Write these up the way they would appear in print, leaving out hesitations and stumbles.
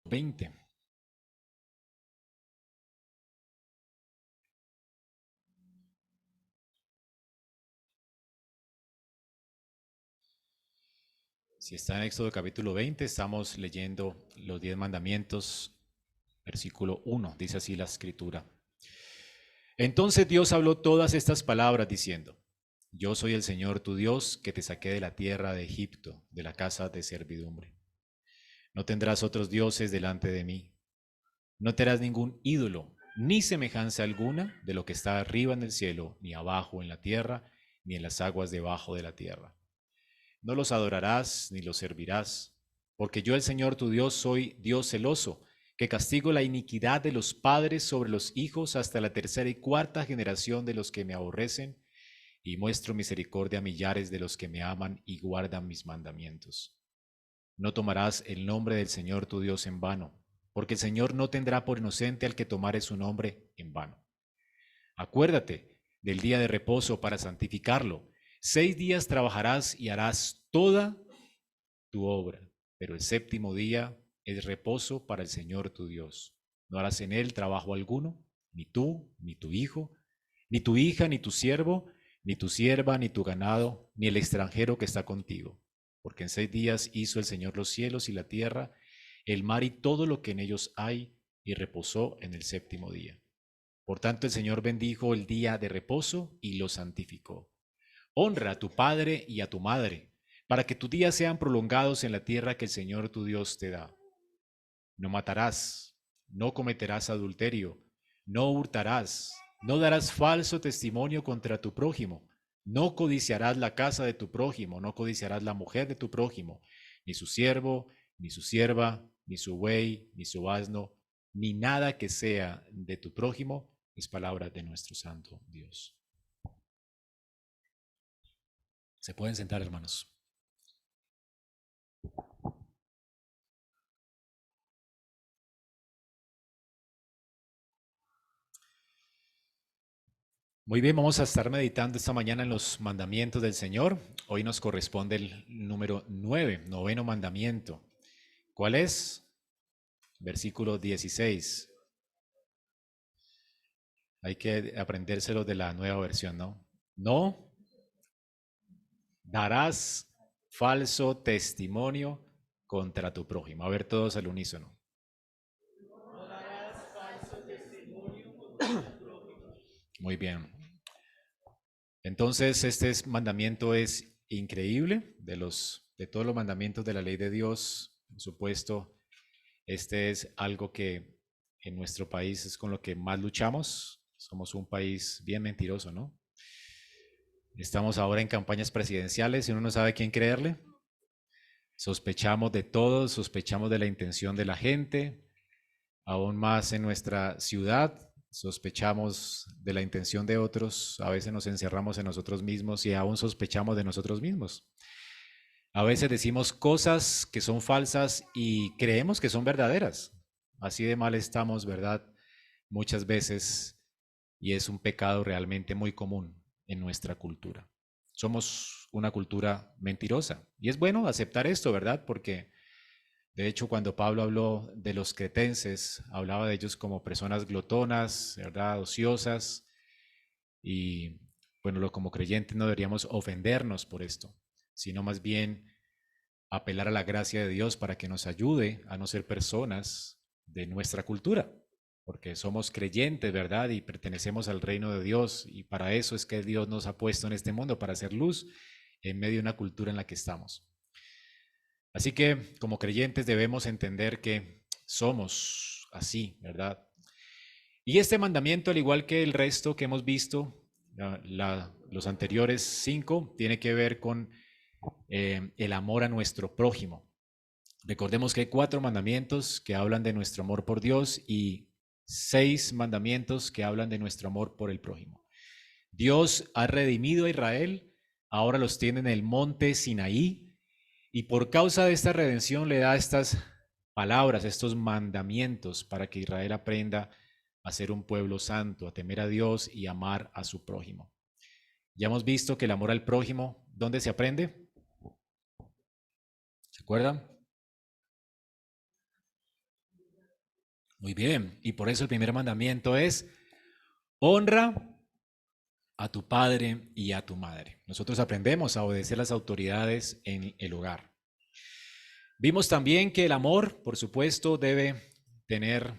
20. Si está en Éxodo capítulo 20, estamos leyendo los 10 mandamientos, versículo 1, dice así la escritura. Entonces Dios habló todas estas palabras diciendo, yo soy el Señor tu Dios que te saqué de la tierra de Egipto, de la casa de servidumbre. No tendrás otros dioses delante de mí. No te harás ningún ídolo, ni semejanza alguna de lo que está arriba en el cielo, ni abajo en la tierra, ni en las aguas debajo de la tierra. No los adorarás ni los servirás, porque yo el Señor tu Dios soy Dios celoso, que castigo la iniquidad de los padres sobre los hijos hasta la tercera y cuarta generación de los que me aborrecen, y muestro misericordia a millares de los que me aman y guardan mis mandamientos. No tomarás el nombre del Señor tu Dios en vano, porque el Señor no tendrá por inocente al que tomare su nombre en vano. Acuérdate del día de reposo para santificarlo. 6 días trabajarás y harás toda tu obra, pero el séptimo día es reposo para el Señor tu Dios. No harás en él trabajo alguno, ni tú, ni tu hijo, ni tu hija, ni tu siervo, ni tu sierva, ni tu ganado, ni el extranjero que está contigo. Porque en 6 días hizo el Señor los cielos y la tierra, el mar y todo lo que en ellos hay, y reposó en el séptimo día. Por tanto, el Señor bendijo el día de reposo y lo santificó. Honra a tu padre y a tu madre, para que tus días sean prolongados en la tierra que el Señor tu Dios te da. No matarás, no cometerás adulterio, no hurtarás, no darás falso testimonio contra tu prójimo, no codiciarás la casa de tu prójimo, no codiciarás la mujer de tu prójimo, ni su siervo, ni su sierva, ni su buey, ni su asno, ni nada que sea de tu prójimo, es palabra de nuestro santo Dios. Se pueden sentar, hermanos. Muy bien, vamos a estar meditando esta mañana en los mandamientos del Señor. Hoy nos corresponde el número 9, noveno mandamiento. ¿Cuál es? Versículo 16. Hay que aprendérselo de la nueva versión, ¿no? No darás falso testimonio contra tu prójimo. A ver, todos al unísono. Muy bien. Entonces, mandamiento es increíble de todos los mandamientos de la ley de Dios. Por supuesto, este es algo que en nuestro país es con lo que más luchamos. Somos un país bien mentiroso, ¿no? Estamos ahora en campañas presidenciales y uno no sabe a quién creerle. Sospechamos de todo, sospechamos de la intención de la gente, aún más en nuestra ciudad, sospechamos de la intención de otros, a veces nos encerramos en nosotros mismos y aún sospechamos de nosotros mismos. A veces decimos cosas que son falsas y creemos que son verdaderas. Así de mal estamos, ¿verdad? Muchas veces, y es un pecado realmente muy común en nuestra cultura. Somos una cultura mentirosa. Y es bueno aceptar esto, ¿verdad? Porque de hecho, cuando Pablo habló de los cretenses, hablaba de ellos como personas glotonas, ¿verdad? Ociosas. Y bueno, como creyentes no deberíamos ofendernos por esto, sino más bien apelar a la gracia de Dios para que nos ayude a no ser personas de nuestra cultura, porque somos creyentes, ¿verdad? Y pertenecemos al reino de Dios, y para eso es que Dios nos ha puesto en este mundo, para hacer luz en medio de una cultura en la que estamos. Así que como creyentes debemos entender que somos así, ¿verdad? Y este mandamiento, al igual que el resto que hemos visto, los anteriores 5, tiene que ver con el amor a nuestro prójimo. Recordemos que hay 4 mandamientos que hablan de nuestro amor por Dios y 6 mandamientos que hablan de nuestro amor por el prójimo. Dios ha redimido a Israel, ahora los tiene en el monte Sinaí, y por causa de esta redención le da estas palabras, estos mandamientos para que Israel aprenda a ser un pueblo santo, a temer a Dios y amar a su prójimo. Ya hemos visto que el amor al prójimo, ¿dónde se aprende? ¿Se acuerdan? Muy bien, y por eso el primer mandamiento es honra a tu padre y a tu madre. Nosotros aprendemos a obedecer las autoridades en el hogar. Vimos también que el amor, por supuesto, debe tener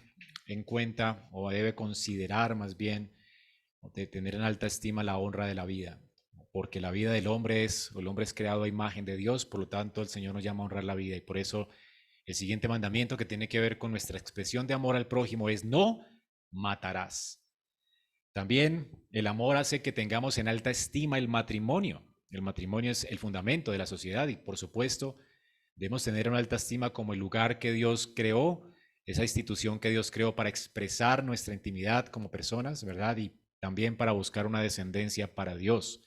en cuenta o debe considerar más bien, de tener en alta estima la honra de la vida, porque la vida del hombre el hombre es creado a imagen de Dios, por lo tanto el Señor nos llama a honrar la vida y por eso el siguiente mandamiento que tiene que ver con nuestra expresión de amor al prójimo es no matarás. También el amor hace que tengamos en alta estima el matrimonio. El matrimonio es el fundamento de la sociedad y por supuesto debemos tener en alta estima como el lugar que Dios creó, esa institución que Dios creó para expresar nuestra intimidad como personas, ¿verdad? Y también para buscar una descendencia para Dios.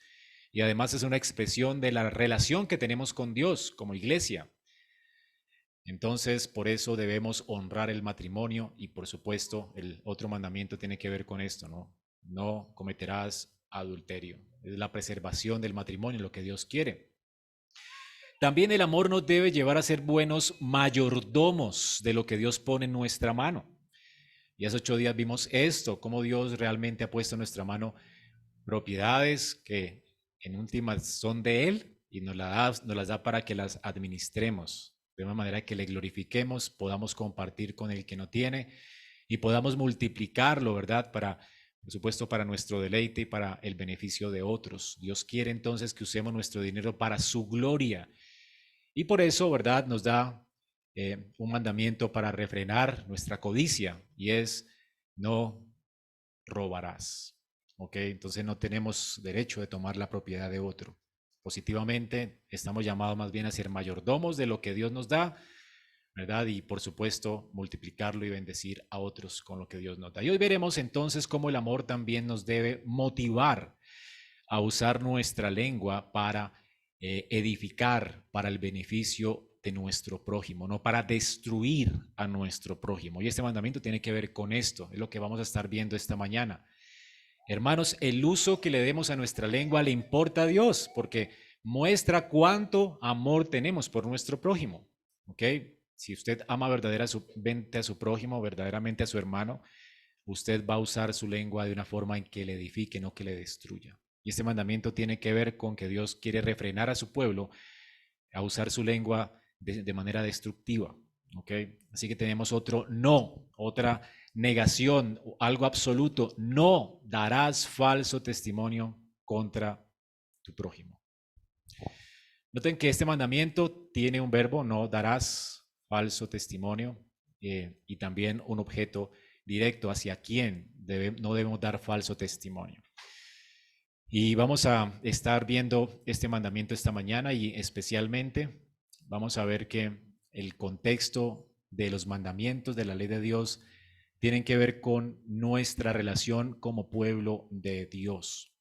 Y además es una expresión de la relación que tenemos con Dios como iglesia. Entonces, por eso debemos honrar el matrimonio y por supuesto el otro mandamiento tiene que ver con esto, ¿no? No cometerás adulterio. Es la preservación del matrimonio, lo que Dios quiere. También el amor nos debe llevar a ser buenos mayordomos de lo que Dios pone en nuestra mano. Y hace 8 días vimos esto, cómo Dios realmente ha puesto en nuestra mano propiedades que en últimas son de Él y nos las da para que las administremos, de una manera que le glorifiquemos, podamos compartir con el que no tiene y podamos multiplicarlo, ¿verdad? Por supuesto, para nuestro deleite y para el beneficio de otros. Dios quiere entonces que usemos nuestro dinero para su gloria. Y por eso, ¿verdad? Nos da un mandamiento para refrenar nuestra codicia y es no robarás. ¿Ok? Entonces no tenemos derecho de tomar la propiedad de otro. Positivamente estamos llamados más bien a ser mayordomos de lo que Dios nos da, ¿verdad? Y por supuesto multiplicarlo y bendecir a otros con lo que Dios nos da. Y hoy veremos entonces cómo el amor también nos debe motivar a usar nuestra lengua para edificar para el beneficio de nuestro prójimo, no para destruir a nuestro prójimo. Y este mandamiento tiene que ver con esto, es lo que vamos a estar viendo esta mañana. Hermanos, el uso que le demos a nuestra lengua le importa a Dios, porque muestra cuánto amor tenemos por nuestro prójimo. ¿Ok? Si usted ama verdaderamente a su prójimo, verdaderamente a su hermano, usted va a usar su lengua de una forma en que le edifique, no que le destruya. Y este mandamiento tiene que ver con que Dios quiere refrenar a su pueblo a usar su lengua de manera destructiva. ¿Ok? Así que tenemos otro no, otra negación, algo absoluto. No darás falso testimonio contra tu prójimo. Noten que este mandamiento tiene un verbo, no darás falso testimonio, y también un objeto directo hacia quién no debemos dar falso testimonio. Y vamos a estar viendo este mandamiento esta mañana y especialmente vamos a ver que el contexto de los mandamientos de la ley de Dios tienen que ver con nuestra relación como pueblo de Dios.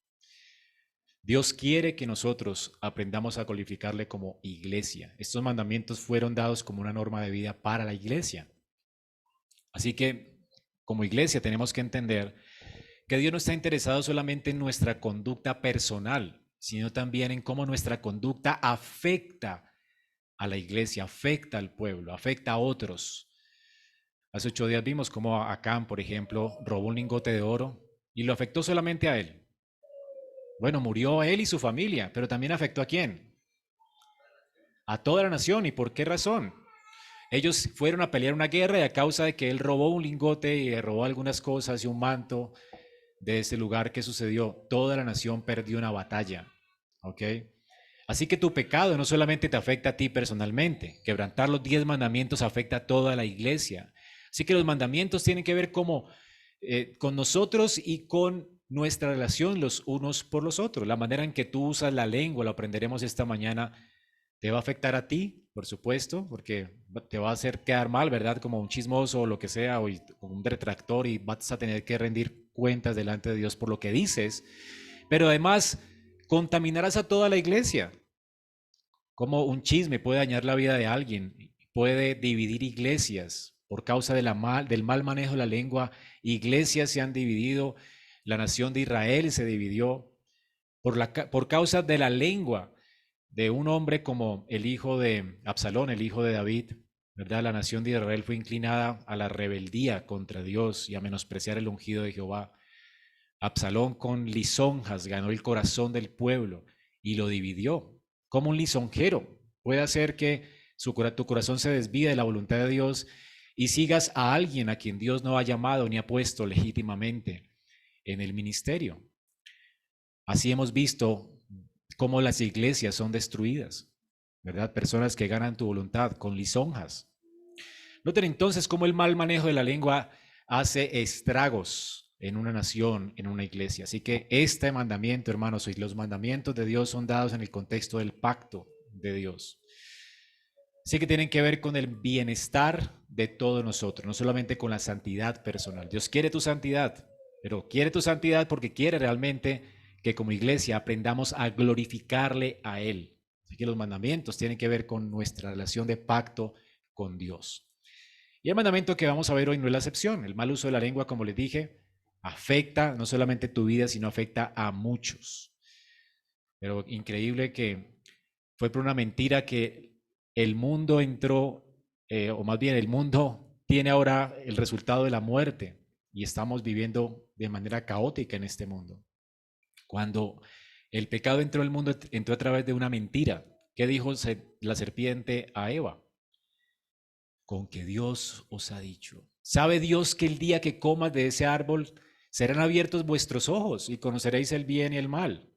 Dios quiere que nosotros aprendamos a glorificarle como iglesia. Estos mandamientos fueron dados como una norma de vida para la iglesia. Así que como iglesia tenemos que entender que Dios no está interesado solamente en nuestra conducta personal, sino también en cómo nuestra conducta afecta a la iglesia, afecta al pueblo, afecta a otros. Hace 8 días vimos cómo Acán, por ejemplo, robó un lingote de oro y lo afectó solamente a él. Bueno, murió él y su familia, pero también afectó ¿a quién? A toda la nación. ¿Y por qué razón? Ellos fueron a pelear una guerra y a causa de que él robó un lingote y robó algunas cosas y un manto de ese lugar que sucedió, toda la nación perdió una batalla. ¿Ok? Así que tu pecado no solamente te afecta a ti personalmente, quebrantar los 10 mandamientos afecta a toda la iglesia. Así que los mandamientos tienen que ver con nosotros y con nuestra relación los unos por los otros. La manera en que tú usas la lengua, lo aprenderemos esta mañana, te va a afectar a ti, por supuesto, porque te va a hacer quedar mal, ¿verdad? Como un chismoso o lo que sea, o un detractor y vas a tener que rendir cuentas delante de Dios por lo que dices. Pero además, contaminarás a toda la iglesia. Como un chisme puede dañar la vida de alguien, puede dividir iglesias por causa del mal manejo de la lengua. Iglesias se han dividido, la nación de Israel se dividió por causa de la lengua de un hombre como el hijo de Absalón, el hijo de David, ¿verdad? La nación de Israel fue inclinada a la rebeldía contra Dios y a menospreciar el ungido de Jehová. Absalón con lisonjas ganó el corazón del pueblo y lo dividió. Como un lisonjero puede hacer que tu corazón se desvíe de la voluntad de Dios y sigas a alguien a quien Dios no ha llamado ni ha puesto legítimamente en el ministerio. Así hemos visto cómo las iglesias son destruidas, ¿verdad? Personas que ganan tu voluntad con lisonjas. Noten entonces cómo el mal manejo de la lengua hace estragos en una nación, en una iglesia. Así que este mandamiento, hermanos, y los mandamientos de Dios son dados en el contexto del pacto de Dios. Así que tienen que ver con el bienestar de todos nosotros, no solamente con la santidad personal. Dios quiere tu santidad, pero quiere tu santidad porque quiere realmente que como iglesia aprendamos a glorificarle a Él. Así que los mandamientos tienen que ver con nuestra relación de pacto con Dios. Y el mandamiento que vamos a ver hoy no es la excepción. El mal uso de la lengua, como les dije, afecta no solamente tu vida, sino afecta a muchos. Pero increíble que fue por una mentira que el mundo entró, o más bien el mundo tiene ahora el resultado de la muerte y estamos viviendo de manera caótica en este mundo. Cuando el pecado entró al mundo, entró a través de una mentira. ¿Qué dijo la serpiente a Eva? Con que Dios os ha dicho. ¿Sabe Dios que el día que comas de ese árbol serán abiertos vuestros ojos y conoceréis el bien y el mal?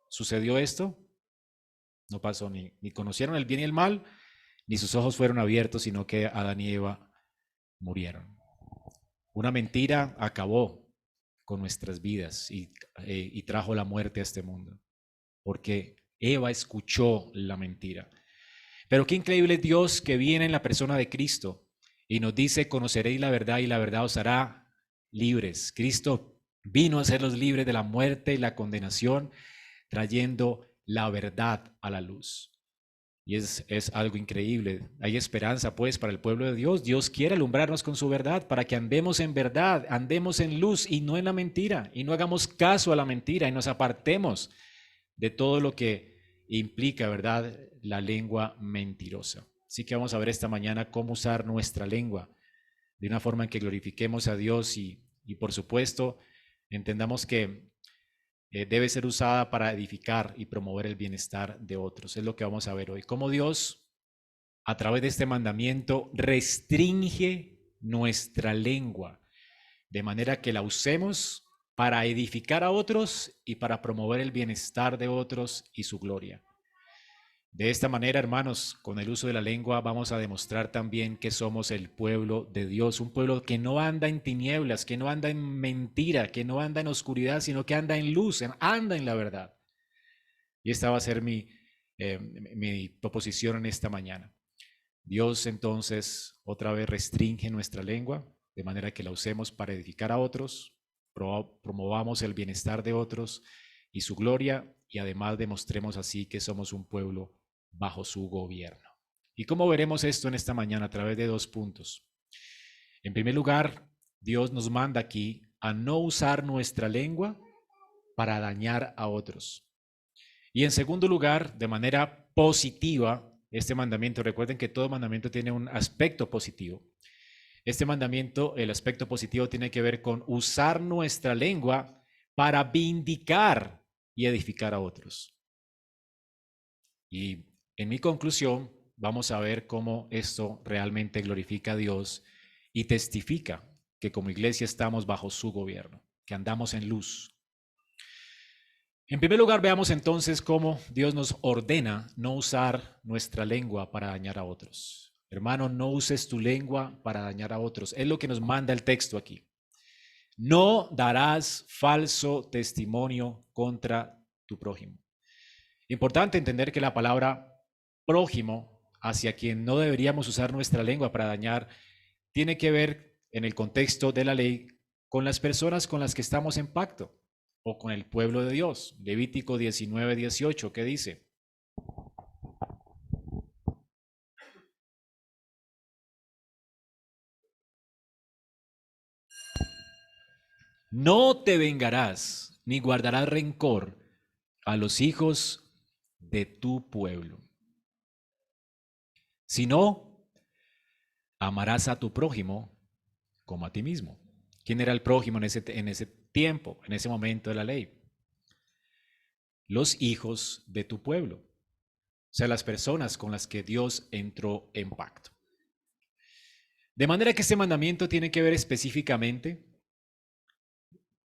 ¿Sucedió esto? No pasó, ni conocieron el bien y el mal, ni sus ojos fueron abiertos, sino que Adán y Eva murieron. Una mentira acabó con nuestras vidas y trajo la muerte a este mundo, porque Eva escuchó la mentira. Pero qué increíble Dios que viene en la persona de Cristo y nos dice, conoceréis la verdad y la verdad os hará libres. Cristo vino a hacerlos libres de la muerte y la condenación, trayendo la verdad a la luz. Y es algo increíble. Hay esperanza pues para el pueblo de Dios. Dios quiere alumbrarnos con su verdad para que andemos en verdad, andemos en luz y no en la mentira, y no hagamos caso a la mentira y nos apartemos de todo lo que implica, ¿verdad?, la lengua mentirosa. Así que vamos a ver esta mañana cómo usar nuestra lengua de una forma en que glorifiquemos a Dios y por supuesto, entendamos que debe ser usada para edificar y promover el bienestar de otros. Es lo que vamos a ver hoy. Cómo Dios, a través de este mandamiento, restringe nuestra lengua de manera que la usemos para edificar a otros y para promover el bienestar de otros y su gloria. De esta manera, hermanos, con el uso de la lengua vamos a demostrar también que somos el pueblo de Dios, un pueblo que no anda en tinieblas, que no anda en mentira, que no anda en oscuridad, sino que anda en luz, anda en la verdad. Y esta va a ser mi proposición en esta mañana. Dios entonces otra vez restringe nuestra lengua de manera que la usemos para edificar a otros, promovamos el bienestar de otros y su gloria, y además demostremos así que somos un pueblo bajo su gobierno. ¿Y cómo veremos esto en esta mañana? A través de 2 puntos. En primer lugar, Dios nos manda aquí a no usar nuestra lengua para dañar a otros. Y en segundo lugar, de manera positiva, este mandamiento, recuerden que todo mandamiento tiene un aspecto positivo. Este mandamiento, el aspecto positivo tiene que ver con usar nuestra lengua para vindicar y edificar a otros. Y en mi conclusión, vamos a ver cómo esto realmente glorifica a Dios y testifica que como iglesia estamos bajo su gobierno, que andamos en luz. En primer lugar, veamos entonces cómo Dios nos ordena no usar nuestra lengua para dañar a otros. Hermano, no uses tu lengua para dañar a otros. Es lo que nos manda el texto aquí. No darás falso testimonio contra tu prójimo. Importante entender que la palabra prójimo, hacia quien no deberíamos usar nuestra lengua para dañar, tiene que ver en el contexto de la ley con las personas con las que estamos en pacto o con el pueblo de Dios. Levítico 19:18, ¿qué dice? No te vengarás ni guardarás rencor a los hijos de tu pueblo, sino amarás a tu prójimo como a ti mismo. ¿Quién era el prójimo en ese tiempo, en ese momento de la ley? Los hijos de tu pueblo, o sea, las personas con las que Dios entró en pacto. De manera que este mandamiento tiene que ver específicamente,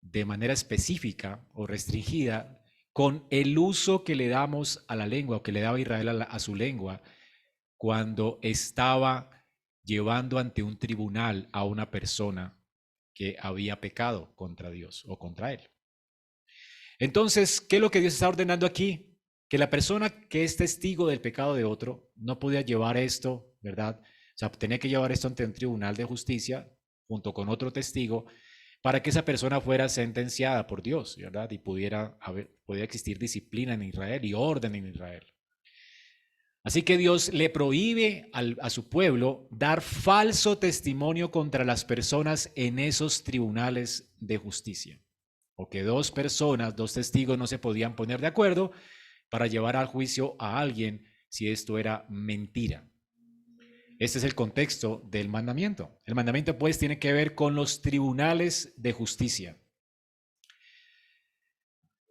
de manera específica o restringida, con el uso que le damos a la lengua o que le daba Israel a su lengua cuando estaba llevando ante un tribunal a una persona que había pecado contra Dios o contra él. Entonces, ¿qué es lo que Dios está ordenando aquí? Que la persona que es testigo del pecado de otro no podía llevar esto, ¿verdad? O sea, tenía que llevar esto ante un tribunal de justicia junto con otro testigo para que esa persona fuera sentenciada por Dios, ¿verdad? Y pudiera existir disciplina en Israel y orden en Israel. Así que Dios le prohíbe a su pueblo dar falso testimonio contra las personas en esos tribunales de justicia. O que dos personas, dos testigos no se podían poner de acuerdo para llevar al juicio a alguien si esto era mentira. Este es el contexto del mandamiento. El mandamiento pues tiene que ver con los tribunales de justicia.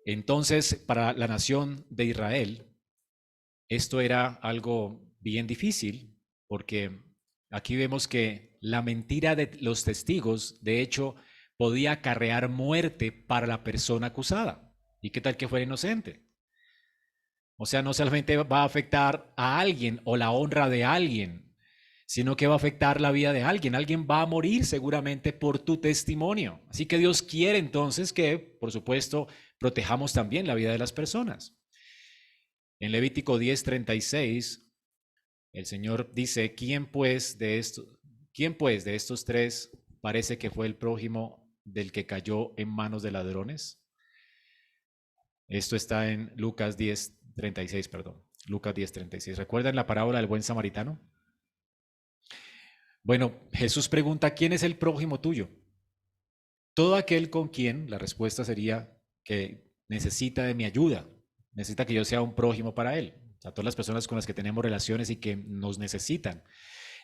Entonces, para la nación de Israel, esto era algo bien difícil, porque aquí vemos que la mentira de los testigos, de hecho, podía acarrear muerte para la persona acusada. ¿Y qué tal que fuera inocente? O sea, no solamente va a afectar a alguien o la honra de alguien, sino que va a afectar la vida de alguien. Alguien va a morir seguramente por tu testimonio. Así que Dios quiere entonces que, por supuesto, protejamos también la vida de las personas. En Levítico 10:36, el Señor dice, ¿quién pues de estos tres parece que fue el prójimo del que cayó en manos de ladrones? Esto está en Lucas 10:36, perdón. Lucas 10:36. ¿Recuerdan la parábola del buen samaritano? Bueno, Jesús pregunta, ¿quién es el prójimo tuyo? Todo aquel con quien, la respuesta sería que necesita de mi ayuda, necesita que yo sea un prójimo para él. O sea, todas las personas con las que tenemos relaciones y que nos necesitan.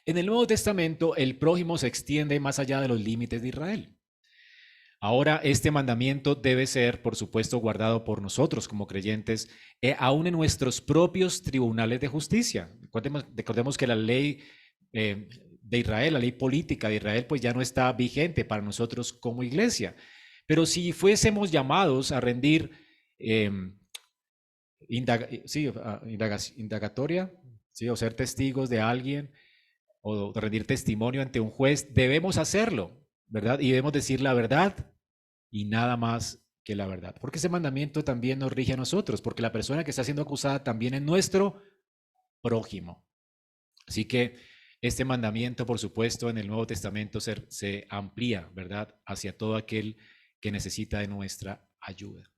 En el Nuevo Testamento, el prójimo se extiende más allá de los límites de Israel. Ahora, este mandamiento debe ser, por supuesto, guardado por nosotros como creyentes, aún en nuestros propios tribunales de justicia. Recordemos que la ley de Israel, la ley política de Israel, pues ya no está vigente para nosotros como iglesia. Pero si fuésemos llamados a rendir indagatoria, ¿sí? O ser testigos de alguien, o rendir testimonio ante un juez, debemos hacerlo, ¿verdad? Y debemos decir la verdad y nada más que la verdad. Porque ese mandamiento también nos rige a nosotros, porque la persona que está siendo acusada también es nuestro prójimo. Así que este mandamiento, por supuesto, en el Nuevo Testamento se amplía, ¿verdad?, hacia todo aquel que necesita de nuestra ayuda.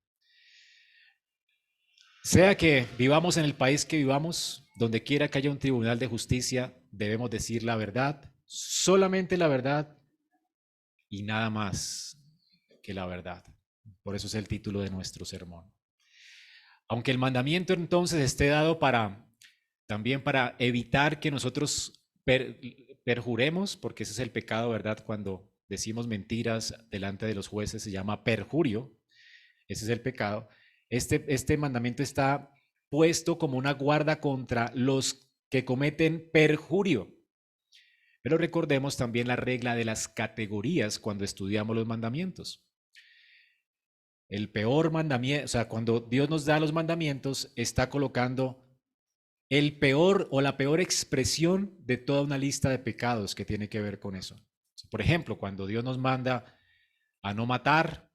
Sea que vivamos en el país que vivamos, donde quiera que haya un tribunal de justicia, debemos decir la verdad, solamente la verdad y nada más que la verdad. Por eso es el título de nuestro sermón. Aunque el mandamiento entonces esté dado también para evitar que nosotros perjuremos, porque ese es el pecado, ¿verdad? Cuando decimos mentiras delante de los jueces se llama perjurio, ese es el pecado. Este mandamiento está puesto como una guarda contra los que cometen perjurio. Pero recordemos también la regla de las categorías cuando estudiamos los mandamientos. El peor mandamiento, o sea, cuando Dios nos da los mandamientos, está colocando el peor o la peor expresión de toda una lista de pecados que tiene que ver con eso. Por ejemplo, cuando Dios nos manda a no matar,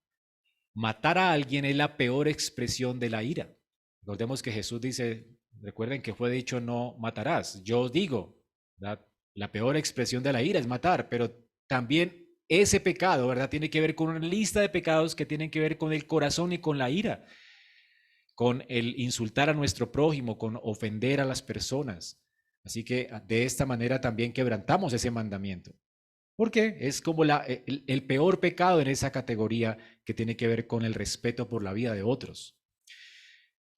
matar a alguien es la peor expresión de la ira. Recordemos que Jesús dice, recuerden que fue dicho no matarás. Yo os digo, ¿verdad? La peor expresión de la ira es matar, pero también ese pecado, ¿verdad?, tiene que ver con una lista de pecados que tienen que ver con el corazón y con la ira, con el insultar a nuestro prójimo, con ofender a las personas. Así que de esta manera también quebrantamos ese mandamiento. Porque es como el peor pecado en esa categoría que tiene que ver con el respeto por la vida de otros.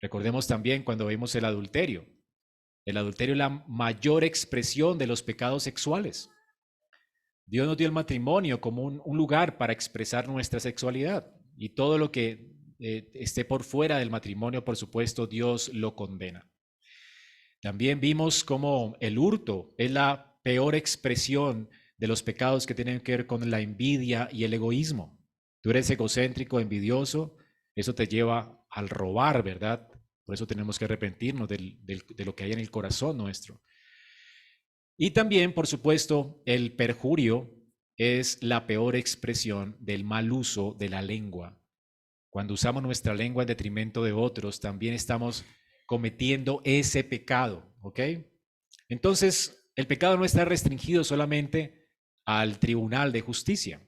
Recordemos también cuando vemos el adulterio. El adulterio es la mayor expresión de los pecados sexuales. Dios nos dio el matrimonio como un lugar para expresar nuestra sexualidad y todo lo que esté por fuera del matrimonio, por supuesto, Dios lo condena. También vimos cómo el hurto es la peor expresión de los pecados que tienen que ver con la envidia y el egoísmo. Tú eres egocéntrico, envidioso, eso te lleva al robar, ¿verdad? Por eso tenemos que arrepentirnos de lo que hay en el corazón nuestro. Y también, por supuesto, el perjurio es la peor expresión del mal uso de la lengua. Cuando usamos nuestra lengua en detrimento de otros, también estamos cometiendo ese pecado, ¿ok? Entonces, el pecado no está restringido solamente al tribunal de justicia.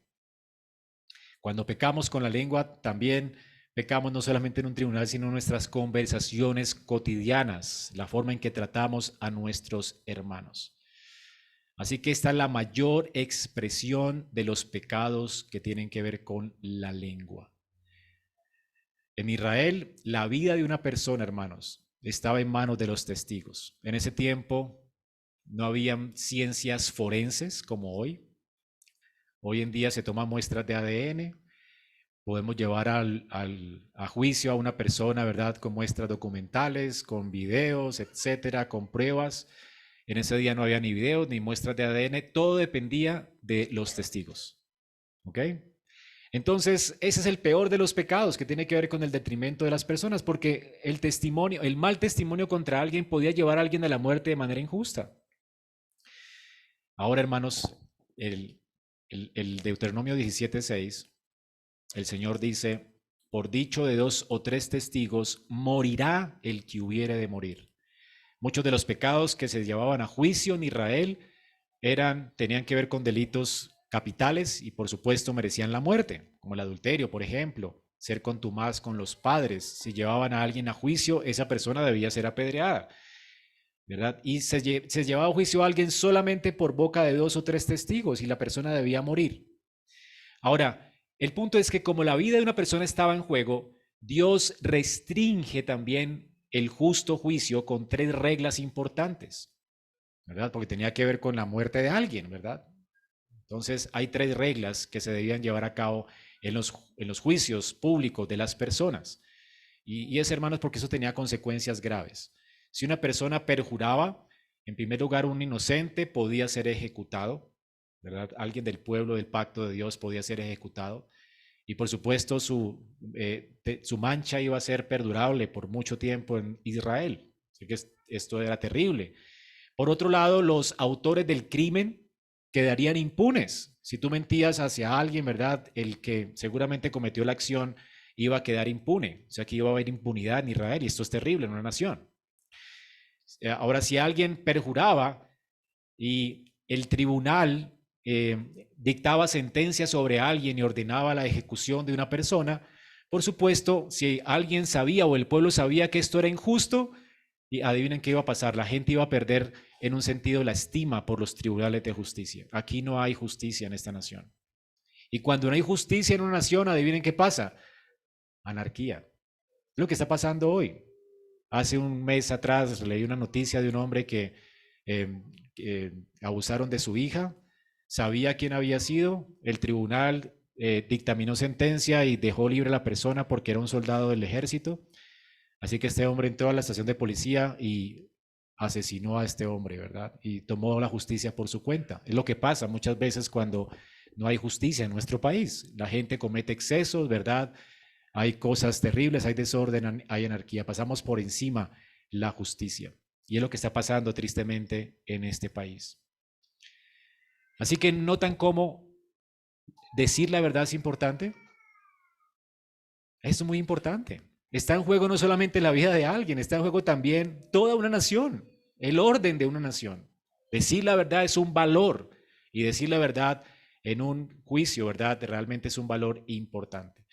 Cuando pecamos con la lengua, también pecamos no solamente en un tribunal, sino en nuestras conversaciones cotidianas, la forma en que tratamos a nuestros hermanos. Así que esta es la mayor expresión de los pecados que tienen que ver con la lengua. En Israel, la vida de una persona, hermanos, estaba en manos de los testigos. En ese tiempo no habían ciencias forenses como hoy. Hoy en día se toman muestras de ADN. Podemos llevar a juicio a una persona, ¿verdad? Con muestras documentales, con videos, etcétera, con pruebas. En ese día no había ni videos ni muestras de ADN. Todo dependía de los testigos. ¿Ok? Entonces, ese es el peor de los pecados que tiene que ver con el detrimento de las personas, porque el testimonio, el mal testimonio contra alguien podía llevar a alguien a la muerte de manera injusta. Ahora, hermanos, el Deuteronomio 17:6, el Señor dice, por dicho de 2 o 3 testigos, morirá el que hubiere de morir. Muchos de los pecados que se llevaban a juicio en Israel tenían que ver con delitos capitales y por supuesto merecían la muerte, como el adulterio, por ejemplo, ser contumaz con los padres. Si llevaban a alguien a juicio, esa persona debía ser apedreada, ¿verdad? Y se llevaba a juicio a alguien solamente por boca de 2 o 3 testigos y la persona debía morir. Ahora, el punto es que como la vida de una persona estaba en juego, Dios restringe también el justo juicio con 3 reglas importantes, ¿verdad? Porque tenía que ver con la muerte de alguien, ¿verdad? Entonces, hay 3 reglas que se debían llevar a cabo en los juicios públicos de las personas. Y es, hermanos, porque eso tenía consecuencias graves. Si una persona perjuraba, en primer lugar, un inocente podía ser ejecutado, ¿verdad? Alguien del pueblo del pacto de Dios podía ser ejecutado. Y por supuesto, su mancha iba a ser perdurable por mucho tiempo en Israel. Así que esto era terrible. Por otro lado, los autores del crimen quedarían impunes. Si tú mentías hacia alguien, ¿verdad? El que seguramente cometió la acción iba a quedar impune. O sea que iba a haber impunidad en Israel y esto es terrible en una nación. Ahora, si alguien perjuraba y el tribunal dictaba sentencia sobre alguien y ordenaba la ejecución de una persona, por supuesto, si alguien sabía o el pueblo sabía que esto era injusto, y adivinen qué iba a pasar, la gente iba a perder en un sentido la estima por los tribunales de justicia. Aquí no hay justicia en esta nación. Y cuando no hay justicia en una nación, adivinen qué pasa, anarquía. Lo que está pasando hoy. Hace un mes atrás leí una noticia de un hombre que abusaron de su hija, sabía quién había sido, el tribunal dictaminó sentencia y dejó libre a la persona porque era un soldado del ejército. Así que este hombre entró a la estación de policía y asesinó a este hombre, ¿verdad? Y tomó la justicia por su cuenta. Es lo que pasa muchas veces cuando no hay justicia en nuestro país. La gente comete excesos, ¿verdad? Hay cosas terribles, hay desorden, hay anarquía. Pasamos por encima la justicia. Y es lo que está pasando tristemente en este país. Así que notan cómo decir la verdad es importante. Esto es muy importante. Está en juego no solamente la vida de alguien, está en juego también toda una nación, el orden de una nación. Decir la verdad es un valor y decir la verdad en un juicio, ¿verdad? Realmente es un valor importante.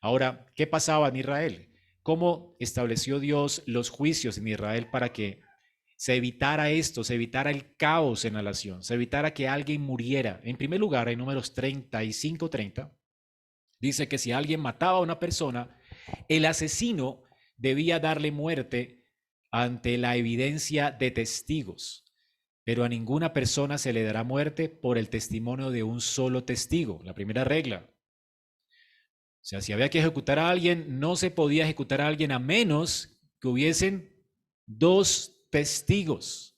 Ahora, ¿qué pasaba en Israel? ¿Cómo estableció Dios los juicios en Israel para que se evitara esto, se evitara el caos en la nación, se evitara que alguien muriera? En primer lugar, en números 35-30, dice que si alguien mataba a una persona, el asesino debía darle muerte ante la evidencia de testigos. pero a ninguna persona se le dará muerte por el testimonio de un solo testigo. La primera regla. O sea, si había que ejecutar a alguien, no se podía ejecutar a alguien a menos que hubiesen dos testigos.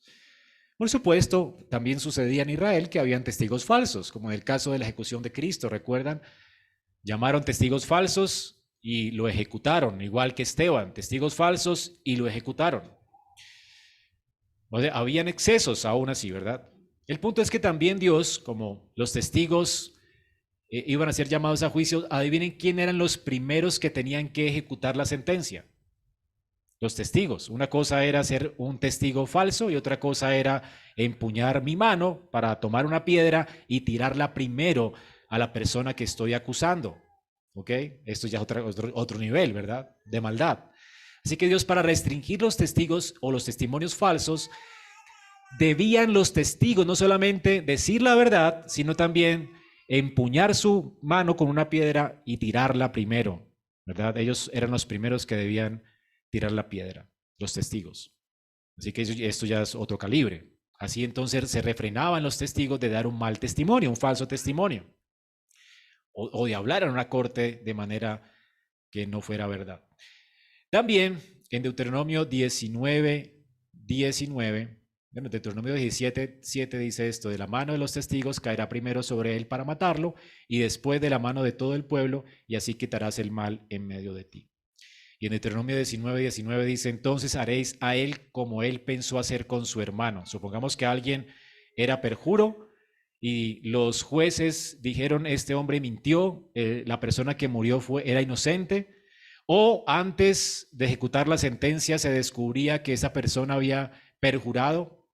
Por supuesto, también sucedía en Israel que habían testigos falsos, como en el caso de la ejecución de Cristo. ¿Recuerdan? Llamaron testigos falsos y lo ejecutaron, igual que Esteban, testigos falsos y lo ejecutaron. O sea, habían excesos aún así, ¿verdad? El punto es que también Dios, como los testigos iban a ser llamados a juicio, adivinen quién eran los primeros que tenían que ejecutar la sentencia. Los testigos. Una cosa era ser un testigo falso y otra cosa era empuñar mi mano para tomar una piedra y tirarla primero a la persona que estoy acusando. ¿Ok? Esto ya es otro nivel, ¿verdad? De maldad. Así que Dios, para restringir los testigos o los testimonios falsos, debían los testigos no solamente decir la verdad, sino también empuñar su mano con una piedra y tirarla primero, ¿verdad? Ellos eran los primeros que debían tirar la piedra, los testigos. Así que esto ya es otro calibre. Así entonces se refrenaban los testigos de dar un mal testimonio, un falso testimonio, o de hablar en una corte de manera que no fuera verdad. También en Deuteronomio 19, Deuteronomio 17, 7 dice esto: de la mano de los testigos caerá primero sobre él para matarlo, y después de la mano de todo el pueblo, y así quitarás el mal en medio de ti. Y en Deuteronomio 19, 19 dice: entonces haréis a él como él pensó hacer con su hermano. Supongamos que alguien era perjuro y los jueces dijeron: este hombre mintió, la persona que murió era inocente. O antes de ejecutar la sentencia se descubría que esa persona había perjurado,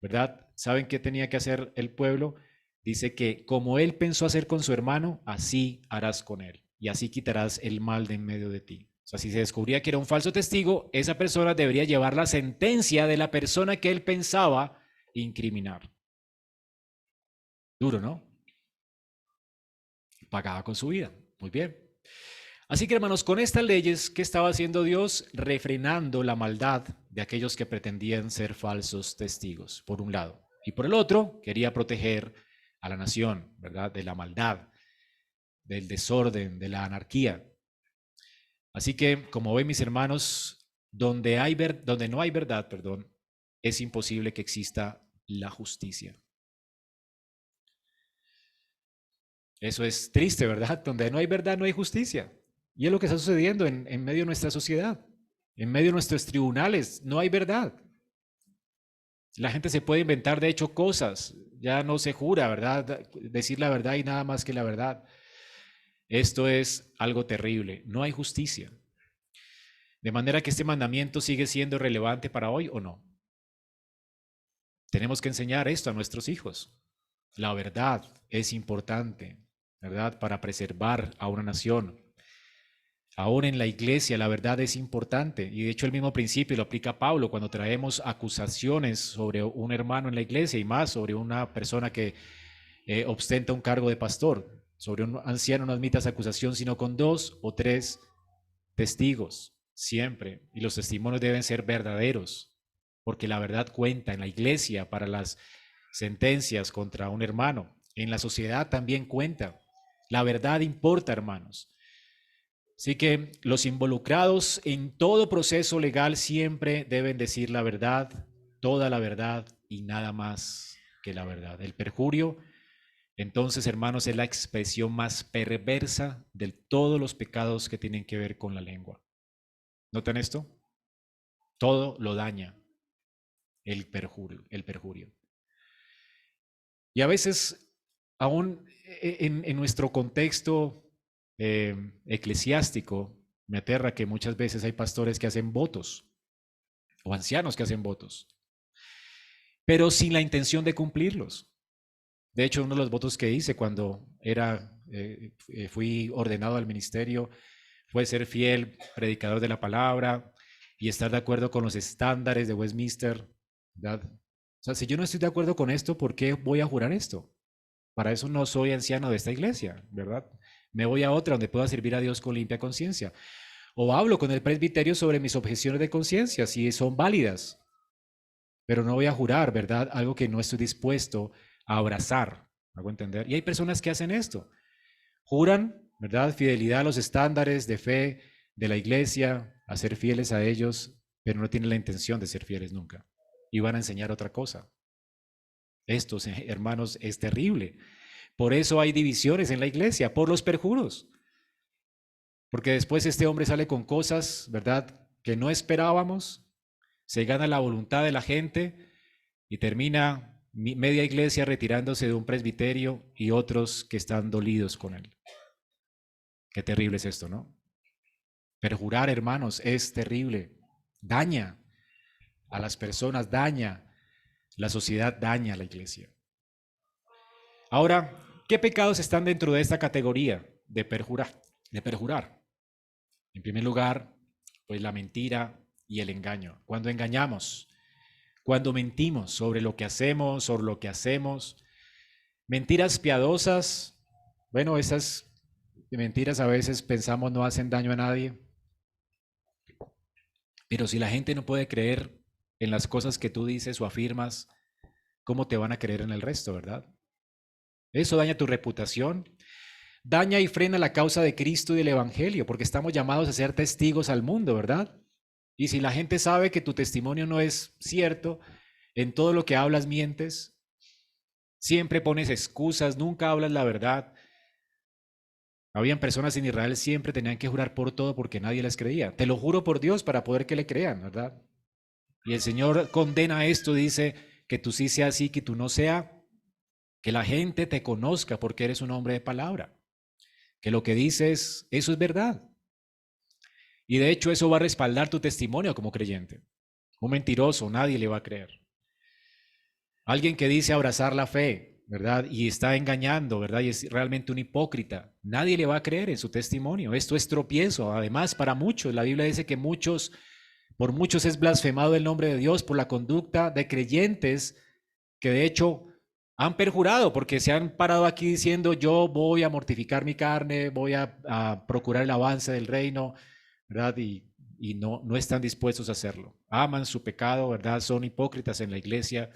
¿verdad? ¿Saben qué tenía que hacer el pueblo? Dice que como él pensó hacer con su hermano, así harás con él, y así quitarás el mal de en medio de ti. O sea, si se descubría que era un falso testigo, esa persona debería llevar la sentencia de la persona que él pensaba incriminar. Duro, ¿no? Pagaba con su vida. Muy bien. Así que, hermanos, con estas leyes, ¿qué estaba haciendo Dios? Refrenando la maldad de aquellos que pretendían ser falsos testigos, por un lado. Y por el otro, quería proteger a la nación, ¿verdad? De la maldad, del desorden, de la anarquía. Así que, como ven mis hermanos, donde no hay verdad, es imposible que exista la justicia. Eso es triste, ¿verdad? Donde no hay verdad, no hay justicia. Y es lo que está sucediendo en medio de nuestra sociedad, en medio de nuestros tribunales, no hay verdad. La gente se puede inventar, de hecho, cosas, ya no se jura, ¿verdad? Decir la verdad y nada más que la verdad. Esto es algo terrible, no hay justicia. De manera que este mandamiento sigue siendo relevante para hoy o no. Tenemos que enseñar esto a nuestros hijos. La verdad es importante, ¿verdad? Para preservar a una nación. Aún en la iglesia la verdad es importante, y de hecho el mismo principio lo aplica Pablo cuando traemos acusaciones sobre un hermano en la iglesia y más sobre una persona que ostenta un cargo de pastor. Sobre un anciano no admitas acusación sino con 2 o 3 testigos, siempre, y los testimonios deben ser verdaderos, porque la verdad cuenta en la iglesia para las sentencias contra un hermano. En la sociedad también cuenta. La verdad importa, hermanos. Así que los involucrados en todo proceso legal siempre deben decir la verdad, toda la verdad y nada más que la verdad. El perjurio, entonces, hermanos, es la expresión más perversa de todos los pecados que tienen que ver con la lengua. ¿Notan esto? Todo lo daña el perjurio. Y a veces, aún en nuestro contexto eclesiástico, me aterra que muchas veces hay pastores que hacen votos o ancianos que hacen votos, pero sin la intención de cumplirlos. De hecho, uno de los votos que hice cuando fui ordenado al ministerio fue ser fiel predicador de la palabra y estar de acuerdo con los estándares de Westminster, ¿verdad? O sea, si yo no estoy de acuerdo con esto, ¿por qué voy a jurar esto? Para eso no soy anciano de esta iglesia, ¿verdad? Me voy a otra donde pueda servir a Dios con limpia conciencia. O hablo con el presbiterio sobre mis objeciones de conciencia, si son válidas. pero no voy a jurar, ¿verdad? Algo que no estoy dispuesto a abrazar, ¿hago entender? Y hay personas que hacen esto, juran, ¿verdad? Fidelidad a los estándares de fe de la iglesia, a ser fieles a ellos, pero no tienen la intención de ser fieles nunca. Y van a enseñar otra cosa. Esto, hermanos, es terrible. Por eso hay divisiones en la iglesia, por los perjuros. Porque después este hombre sale con cosas, ¿verdad?, que no esperábamos, se gana la voluntad de la gente y termina media iglesia retirándose de un presbiterio y otros que están dolidos con él. Qué terrible es esto, ¿no? Perjurar, hermanos, es terrible. Daña a las personas, daña la sociedad, daña a la iglesia. Ahora, ¿qué pecados están dentro de esta categoría de perjurar? En primer lugar, pues la mentira y el engaño. Cuando engañamos, cuando mentimos sobre lo que hacemos, mentiras piadosas, bueno, esas mentiras a veces pensamos no hacen daño a nadie, pero si la gente no puede creer en las cosas que tú dices o afirmas, ¿cómo te van a creer en el resto, verdad? Eso daña tu reputación, daña y frena la causa de Cristo y del Evangelio, porque estamos llamados a ser testigos al mundo, ¿verdad? Y si la gente sabe que tu testimonio no es cierto, en todo lo que hablas mientes, siempre pones excusas, nunca hablas la verdad. Habían personas en Israel siempre tenían que jurar por todo porque nadie les creía. Te lo juro por Dios para poder que le crean, ¿verdad? Y el Señor condena esto, dice que tú sí seas así, que tú no sea, que la gente te conozca porque eres un hombre de palabra, que lo que dices, eso es verdad. Y de hecho eso va a respaldar tu testimonio como creyente. Un mentiroso, nadie le va a creer. Alguien que dice abrazar la fe, ¿verdad? Y está engañando, ¿verdad? Y es realmente un hipócrita. Nadie le va a creer en su testimonio. Esto es tropiezo. Además, para muchos, la Biblia dice que por muchos es blasfemado el nombre de Dios por la conducta de creyentes que de hecho han perjurado porque se han parado aquí diciendo yo voy a mortificar mi carne, voy a procurar el avance del reino, ¿verdad? Y no están dispuestos a hacerlo. Aman su pecado, ¿verdad? Son hipócritas en la iglesia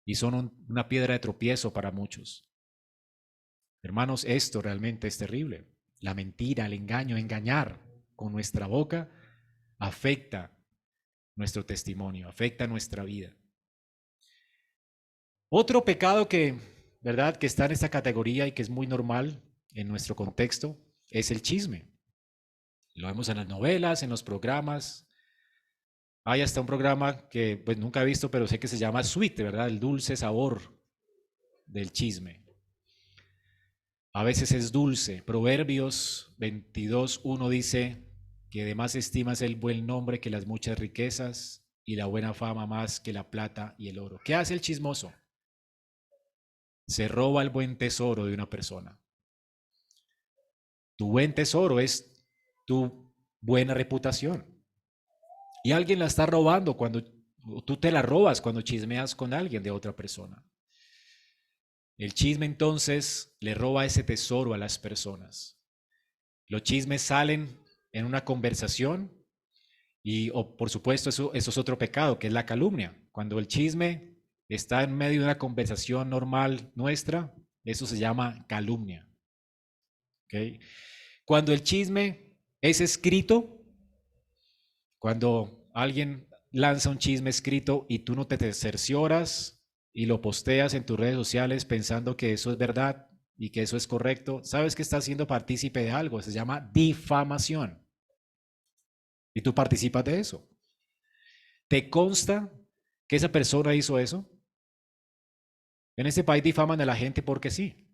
y son una piedra de tropiezo para muchos. Hermanos, esto realmente es terrible. La mentira, el engaño, engañar con nuestra boca afecta nuestro testimonio, afecta nuestra vida. Otro pecado que, ¿verdad?, que está en esta categoría y que es muy normal en nuestro contexto es el chisme. Lo vemos en las novelas, en los programas. Hay hasta un programa que pues nunca he visto, pero sé que se llama Sweet, ¿verdad? El dulce sabor del chisme. A veces es dulce. Proverbios 22:1 dice que de más estimas el buen nombre que las muchas riquezas y la buena fama más que la plata y el oro. ¿Qué hace el chismoso? Se roba el buen tesoro de una persona. Tu buen tesoro es tu buena reputación. Y alguien la está robando cuando tú te la robas cuando chismeas con alguien de otra persona. El chisme entonces le roba ese tesoro a las personas. Los chismes salen en una conversación y, por supuesto, eso es otro pecado, que es la calumnia. Cuando el chisme está en medio de una conversación normal nuestra, eso se llama calumnia. ¿Okay? Cuando el chisme es escrito, cuando alguien lanza un chisme escrito y tú no te cercioras y lo posteas en tus redes sociales pensando que eso es verdad y que eso es correcto, sabes que estás siendo partícipe de algo, se llama difamación. Y tú participas de eso. ¿Te consta que esa persona hizo eso? En este país difaman a la gente porque sí,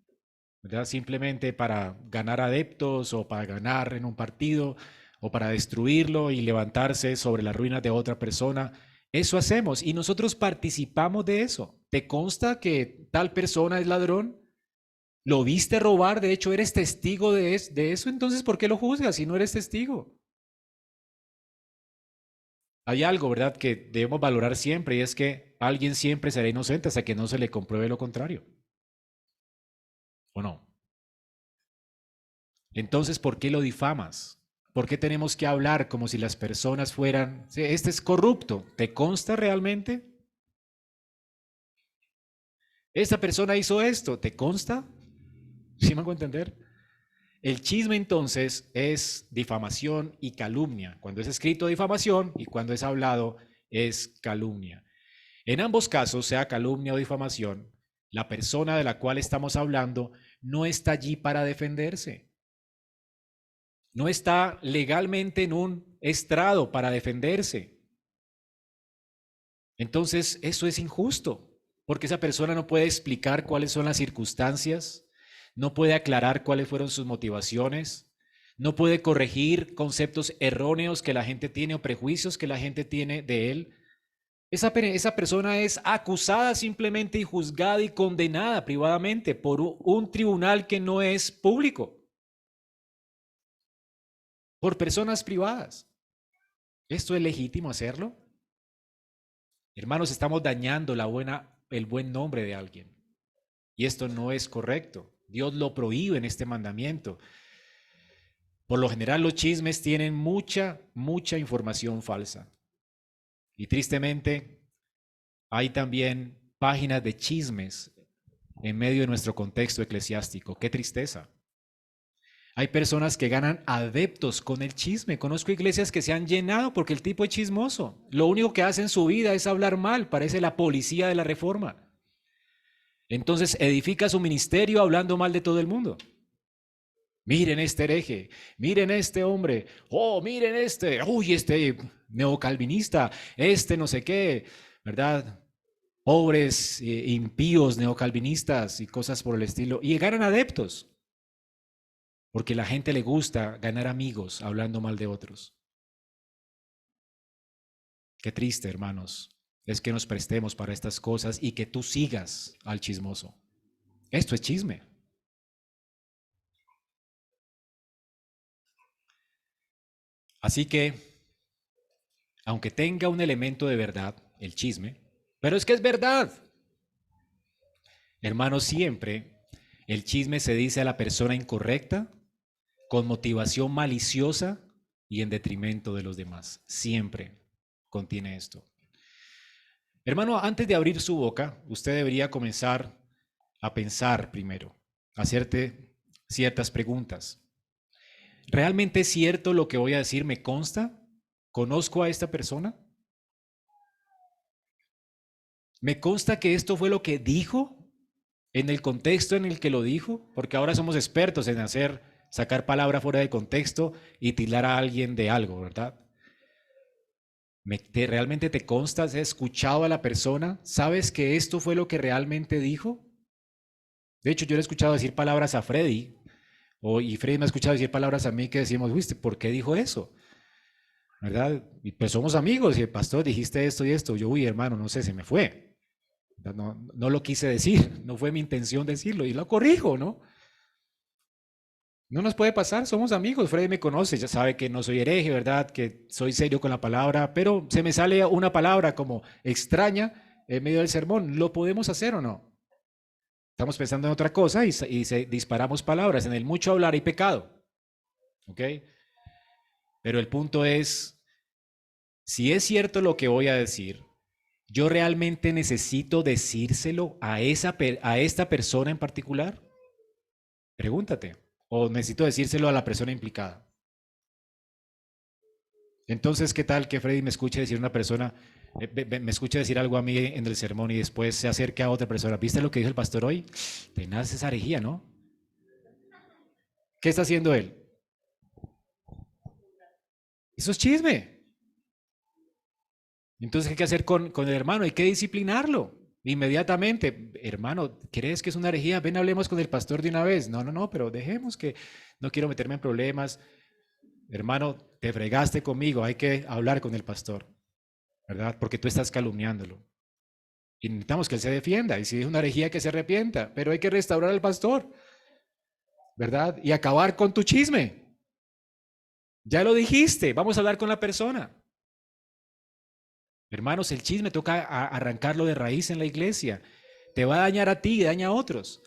¿verdad? Simplemente para ganar adeptos o para ganar en un partido o para destruirlo y levantarse sobre las ruinas de otra persona. Eso hacemos y nosotros participamos de eso. ¿Te consta que tal persona es ladrón? ¿Lo viste robar? De hecho, eres testigo de eso. Entonces, ¿por qué lo juzgas si no eres testigo? Hay algo, ¿verdad?, que debemos valorar siempre y es que alguien siempre será inocente hasta que no se le compruebe lo contrario. ¿O no? Entonces, ¿por qué lo difamas? ¿Por qué tenemos que hablar como si las personas fueran, este es corrupto? ¿Te consta realmente? Esta persona hizo esto, ¿te consta? ¿Sí me hago entender? El chisme entonces es difamación y calumnia. Cuando es escrito difamación y cuando es hablado es calumnia. En ambos casos, sea calumnia o difamación, la persona de la cual estamos hablando no está allí para defenderse. No está legalmente en un estrado para defenderse. Entonces, eso es injusto, porque esa persona no puede explicar cuáles son las circunstancias, no puede aclarar cuáles fueron sus motivaciones, no puede corregir conceptos erróneos que la gente tiene o prejuicios que la gente tiene de él. Esa persona es acusada simplemente y juzgada y condenada privadamente por un tribunal que no es público, por personas privadas. ¿Esto es legítimo hacerlo? Hermanos, estamos dañando el buen nombre de alguien. Y esto no es correcto. Dios lo prohíbe en este mandamiento. Por lo general, los chismes tienen mucha información falsa. Y tristemente, hay también páginas de chismes en medio de nuestro contexto eclesiástico. ¡Qué tristeza! Hay personas que ganan adeptos con el chisme. Conozco iglesias que se han llenado porque el tipo es chismoso. Lo único que hace en su vida es hablar mal. Parece la policía de la reforma. Entonces edifica su ministerio hablando mal de todo el mundo. Miren este hereje, miren este hombre, oh, miren este, uy, este neocalvinista, este no sé qué, ¿verdad? Pobres, impíos, neocalvinistas y cosas por el estilo. Y ganan adeptos. Porque a la gente le gusta ganar amigos hablando mal de otros. Qué triste, hermanos, es que nos prestemos para estas cosas y que tú sigas al chismoso. Esto es chisme. Así que, aunque tenga un elemento de verdad, el chisme, pero es que es verdad. Hermanos, siempre el chisme se dice a la persona incorrecta, con motivación maliciosa y en detrimento de los demás. Siempre contiene esto. Hermano, antes de abrir su boca, usted debería comenzar a pensar primero, a hacerte ciertas preguntas. ¿Realmente es cierto lo que voy a decir? ¿Me consta? ¿Conozco a esta persona? ¿Me consta que esto fue lo que dijo en el contexto en el que lo dijo? Porque ahora somos expertos en sacar palabras fuera de contexto y tildar a alguien de algo, ¿verdad? ¿Realmente te consta? ¿Has escuchado a la persona? ¿Sabes que esto fue lo que realmente dijo? De hecho, yo le he escuchado decir palabras a Freddy, y Freddy me ha escuchado decir palabras a mí que decimos, ¿viste? ¿Por qué dijo eso? ¿Verdad? Y pues somos amigos, y el pastor dijiste esto y esto. Yo, uy, hermano, no sé, se me fue. No lo quise decir, no fue mi intención decirlo, y lo corrijo, ¿no? No nos puede pasar, somos amigos. Freddy me conoce, ya sabe que no soy hereje, ¿verdad? Que soy serio con la palabra, pero se me sale una palabra como extraña en medio del sermón. ¿Lo podemos hacer o no? Estamos pensando en otra cosa y disparamos palabras. En el mucho hablar hay pecado. ¿Ok? Pero el punto es, si es cierto lo que voy a decir, ¿yo realmente necesito decírselo a esta persona en particular? Pregúntate. ¿O necesito decírselo a la persona implicada? Entonces, ¿qué tal que Freddy me escuche decir una persona, me escuche decir algo a mí en el sermón y después se acerque a otra persona? ¿Viste lo que dijo el pastor hoy? Tenaz esa herejía, ¿no? ¿Qué está haciendo él? Eso es chisme. Entonces, ¿qué hay que hacer con el hermano? Hay que disciplinarlo inmediatamente. Hermano, ¿crees que es una herejía? Ven, hablemos con el pastor de una vez. No, pero dejemos que no quiero meterme en problemas. Hermano, te fregaste conmigo, hay que hablar con el pastor, ¿verdad? Porque tú estás calumniándolo. Y necesitamos que él se defienda. Y si es una herejía, que se arrepienta. Pero hay que restaurar al pastor, ¿verdad? Y acabar con tu chisme. Ya lo dijiste, vamos a hablar con la persona. Hermanos, el chisme toca arrancarlo de raíz en la iglesia. Te va a dañar a ti y daña a otros.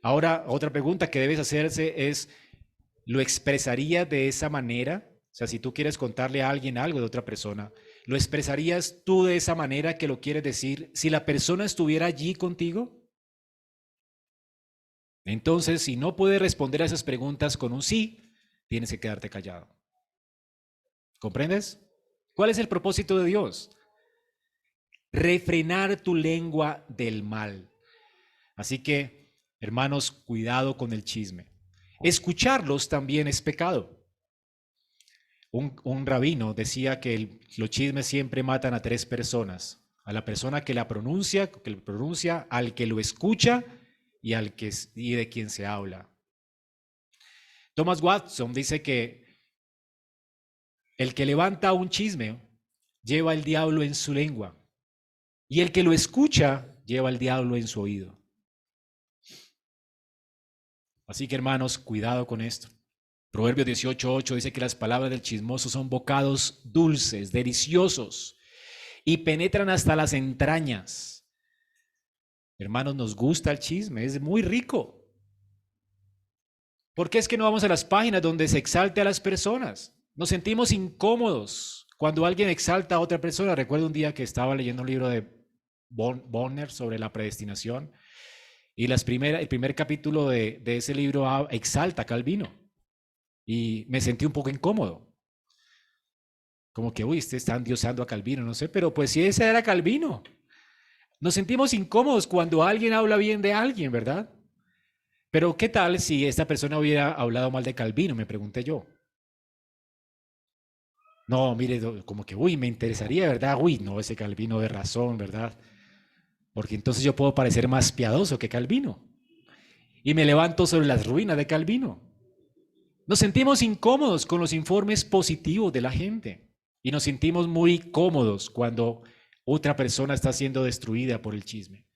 Ahora, otra pregunta que debes hacerse es, ¿lo expresaría de esa manera? O sea, si tú quieres contarle a alguien algo de otra persona, ¿Lo expresarías tú de esa manera que lo quieres decir si la persona estuviera allí contigo? Entonces, si no puedes responder a esas preguntas con un sí, tienes que quedarte callado. ¿Comprendes? ¿Cuál es el propósito de Dios? Refrenar tu lengua del mal. Así que, hermanos, cuidado con el chisme. Escucharlos también es pecado. Un rabino decía que los chismes siempre matan a 3 personas. A la persona que lo pronuncia, al que lo escucha y de quien se habla. Thomas Watson dice que el que levanta un chisme lleva el diablo en su lengua y el que lo escucha lleva el diablo en su oído. Así que, hermanos, cuidado con esto. Proverbios 18:8 dice que las palabras del chismoso son bocados dulces, deliciosos y penetran hasta las entrañas. Hermanos, nos gusta el chisme, es muy rico. ¿Por qué es que no vamos a las páginas donde se exalte a las personas? Nos sentimos incómodos cuando alguien exalta a otra persona. Recuerdo un día que estaba leyendo un libro de Bonner sobre la predestinación y el primer capítulo de ese libro exalta a Calvino y me sentí un poco incómodo. Como que, uy, está endiosando a Calvino, no sé, pero pues si ese era Calvino. Nos sentimos incómodos cuando alguien habla bien de alguien, ¿verdad? Pero ¿qué tal si esta persona hubiera hablado mal de Calvino? Me pregunté yo. No, mire, como que, uy, me interesaría, ¿verdad? Uy, no, ese Calvino de razón, ¿verdad? Porque entonces yo puedo parecer más piadoso que Calvino. Y me levanto sobre las ruinas de Calvino. Nos sentimos incómodos con los informes positivos de la gente. Y nos sentimos muy cómodos cuando otra persona está siendo destruida por el chisme.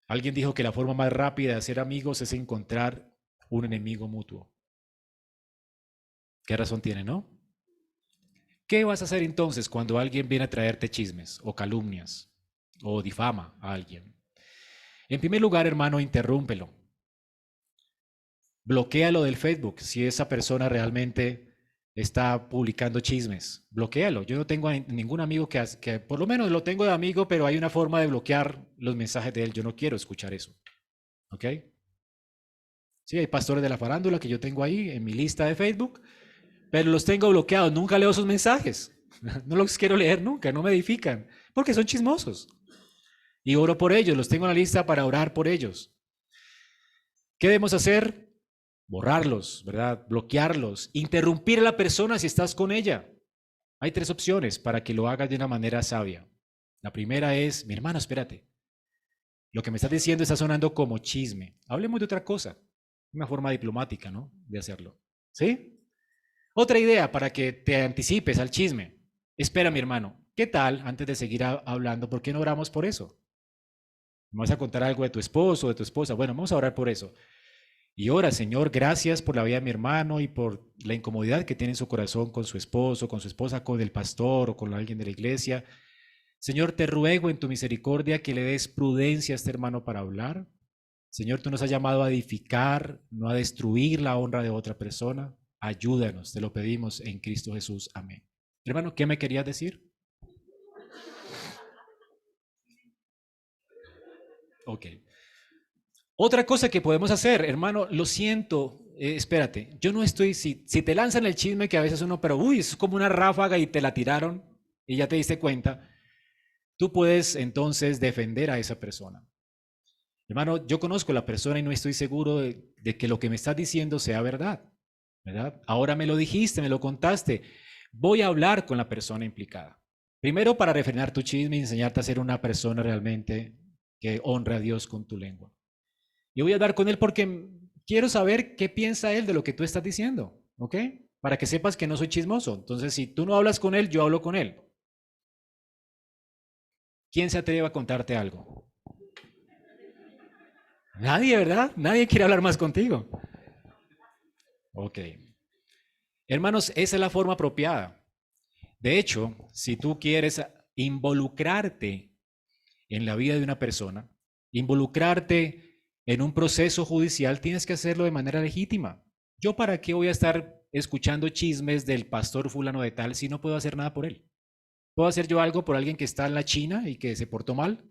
Alguien dijo que la forma más rápida de hacer amigos es encontrar un enemigo mutuo. ¿Qué razón tiene, no? ¿Qué vas a hacer entonces cuando alguien viene a traerte chismes o calumnias o difama a alguien? En primer lugar, hermano, interrúmpelo. Bloquéalo del Facebook si esa persona realmente está publicando chismes. Bloquéalo. Yo no tengo ningún amigo que por lo menos lo tengo de amigo, pero hay una forma de bloquear los mensajes de él. Yo no quiero escuchar eso. ¿Ok? Sí, hay pastores de la farándula que yo tengo ahí en mi lista de Facebook, pero los tengo bloqueados. Nunca leo sus mensajes. No los quiero leer nunca, no me edifican, porque son chismosos. Y oro por ellos, los tengo en la lista para orar por ellos. ¿Qué debemos hacer? Borrarlos, ¿verdad? Bloquearlos, interrumpir a la persona si estás con ella. Hay 3 opciones para que lo hagas de una manera sabia. La primera es, mi hermano, espérate. Lo que me estás diciendo está sonando como chisme. Hablemos de otra cosa. Una forma diplomática, ¿no? De hacerlo. ¿Sí? Otra idea para que te anticipes al chisme. Espera, mi hermano, ¿qué tal, antes de seguir hablando, por qué no oramos por eso? ¿Me vas a contar algo de tu esposo o de tu esposa? Bueno, vamos a orar por eso. Y ora, Señor, gracias por la vida de mi hermano y por la incomodidad que tiene en su corazón con su esposo, con su esposa, con el pastor o con alguien de la iglesia. Señor, te ruego en tu misericordia que le des prudencia a este hermano para hablar. Señor, tú nos has llamado a edificar, no a destruir la honra de otra persona. Ayúdanos, te lo pedimos en Cristo Jesús. Amén. Hermano, ¿qué me querías decir? Ok. Otra cosa que podemos hacer, hermano, lo siento, espérate, yo no estoy, si te lanzan el chisme que a veces uno, pero uy, es como una ráfaga y te la tiraron y ya te diste cuenta, tú puedes entonces defender a esa persona. Hermano, yo conozco a la persona y no estoy seguro de que lo que me estás diciendo sea verdad, ¿verdad? Ahora me lo dijiste, me lo contaste. Voy a hablar con la persona implicada. Primero para refrenar tu chisme y enseñarte a ser una persona realmente que honra a Dios con tu lengua. Y voy a hablar con él porque quiero saber qué piensa él de lo que tú estás diciendo, ¿ok? Para que sepas que no soy chismoso. Entonces, si tú no hablas con él, yo hablo con él. ¿Quién se atreve a contarte algo? Nadie, ¿verdad? Nadie quiere hablar más contigo. Ok. Hermanos, esa es la forma apropiada. De hecho, si tú quieres involucrarte en la vida de una persona, involucrarte en un proceso judicial, tienes que hacerlo de manera legítima. ¿Yo para qué voy a estar escuchando chismes del pastor fulano de tal si no puedo hacer nada por él? ¿Puedo hacer yo algo por alguien que está en la China y que se portó mal?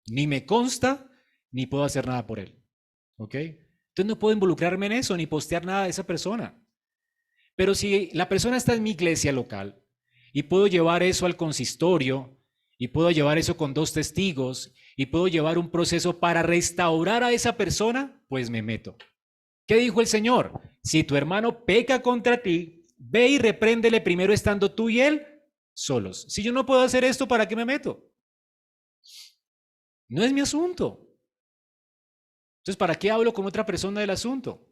Ni me consta, ni puedo hacer nada por él. ¿Ok? Entonces no puedo involucrarme en eso, ni postear nada de esa persona. Pero si la persona está en mi iglesia local y puedo llevar eso al consistorio y puedo llevar eso con 2 testigos y puedo llevar un proceso para restaurar a esa persona, pues me meto. ¿Qué dijo el Señor? Si tu hermano peca contra ti, ve y repréndele primero estando tú y él solos. Si yo no puedo hacer esto, ¿para qué me meto? No es mi asunto. Entonces, ¿para qué hablo con otra persona del asunto?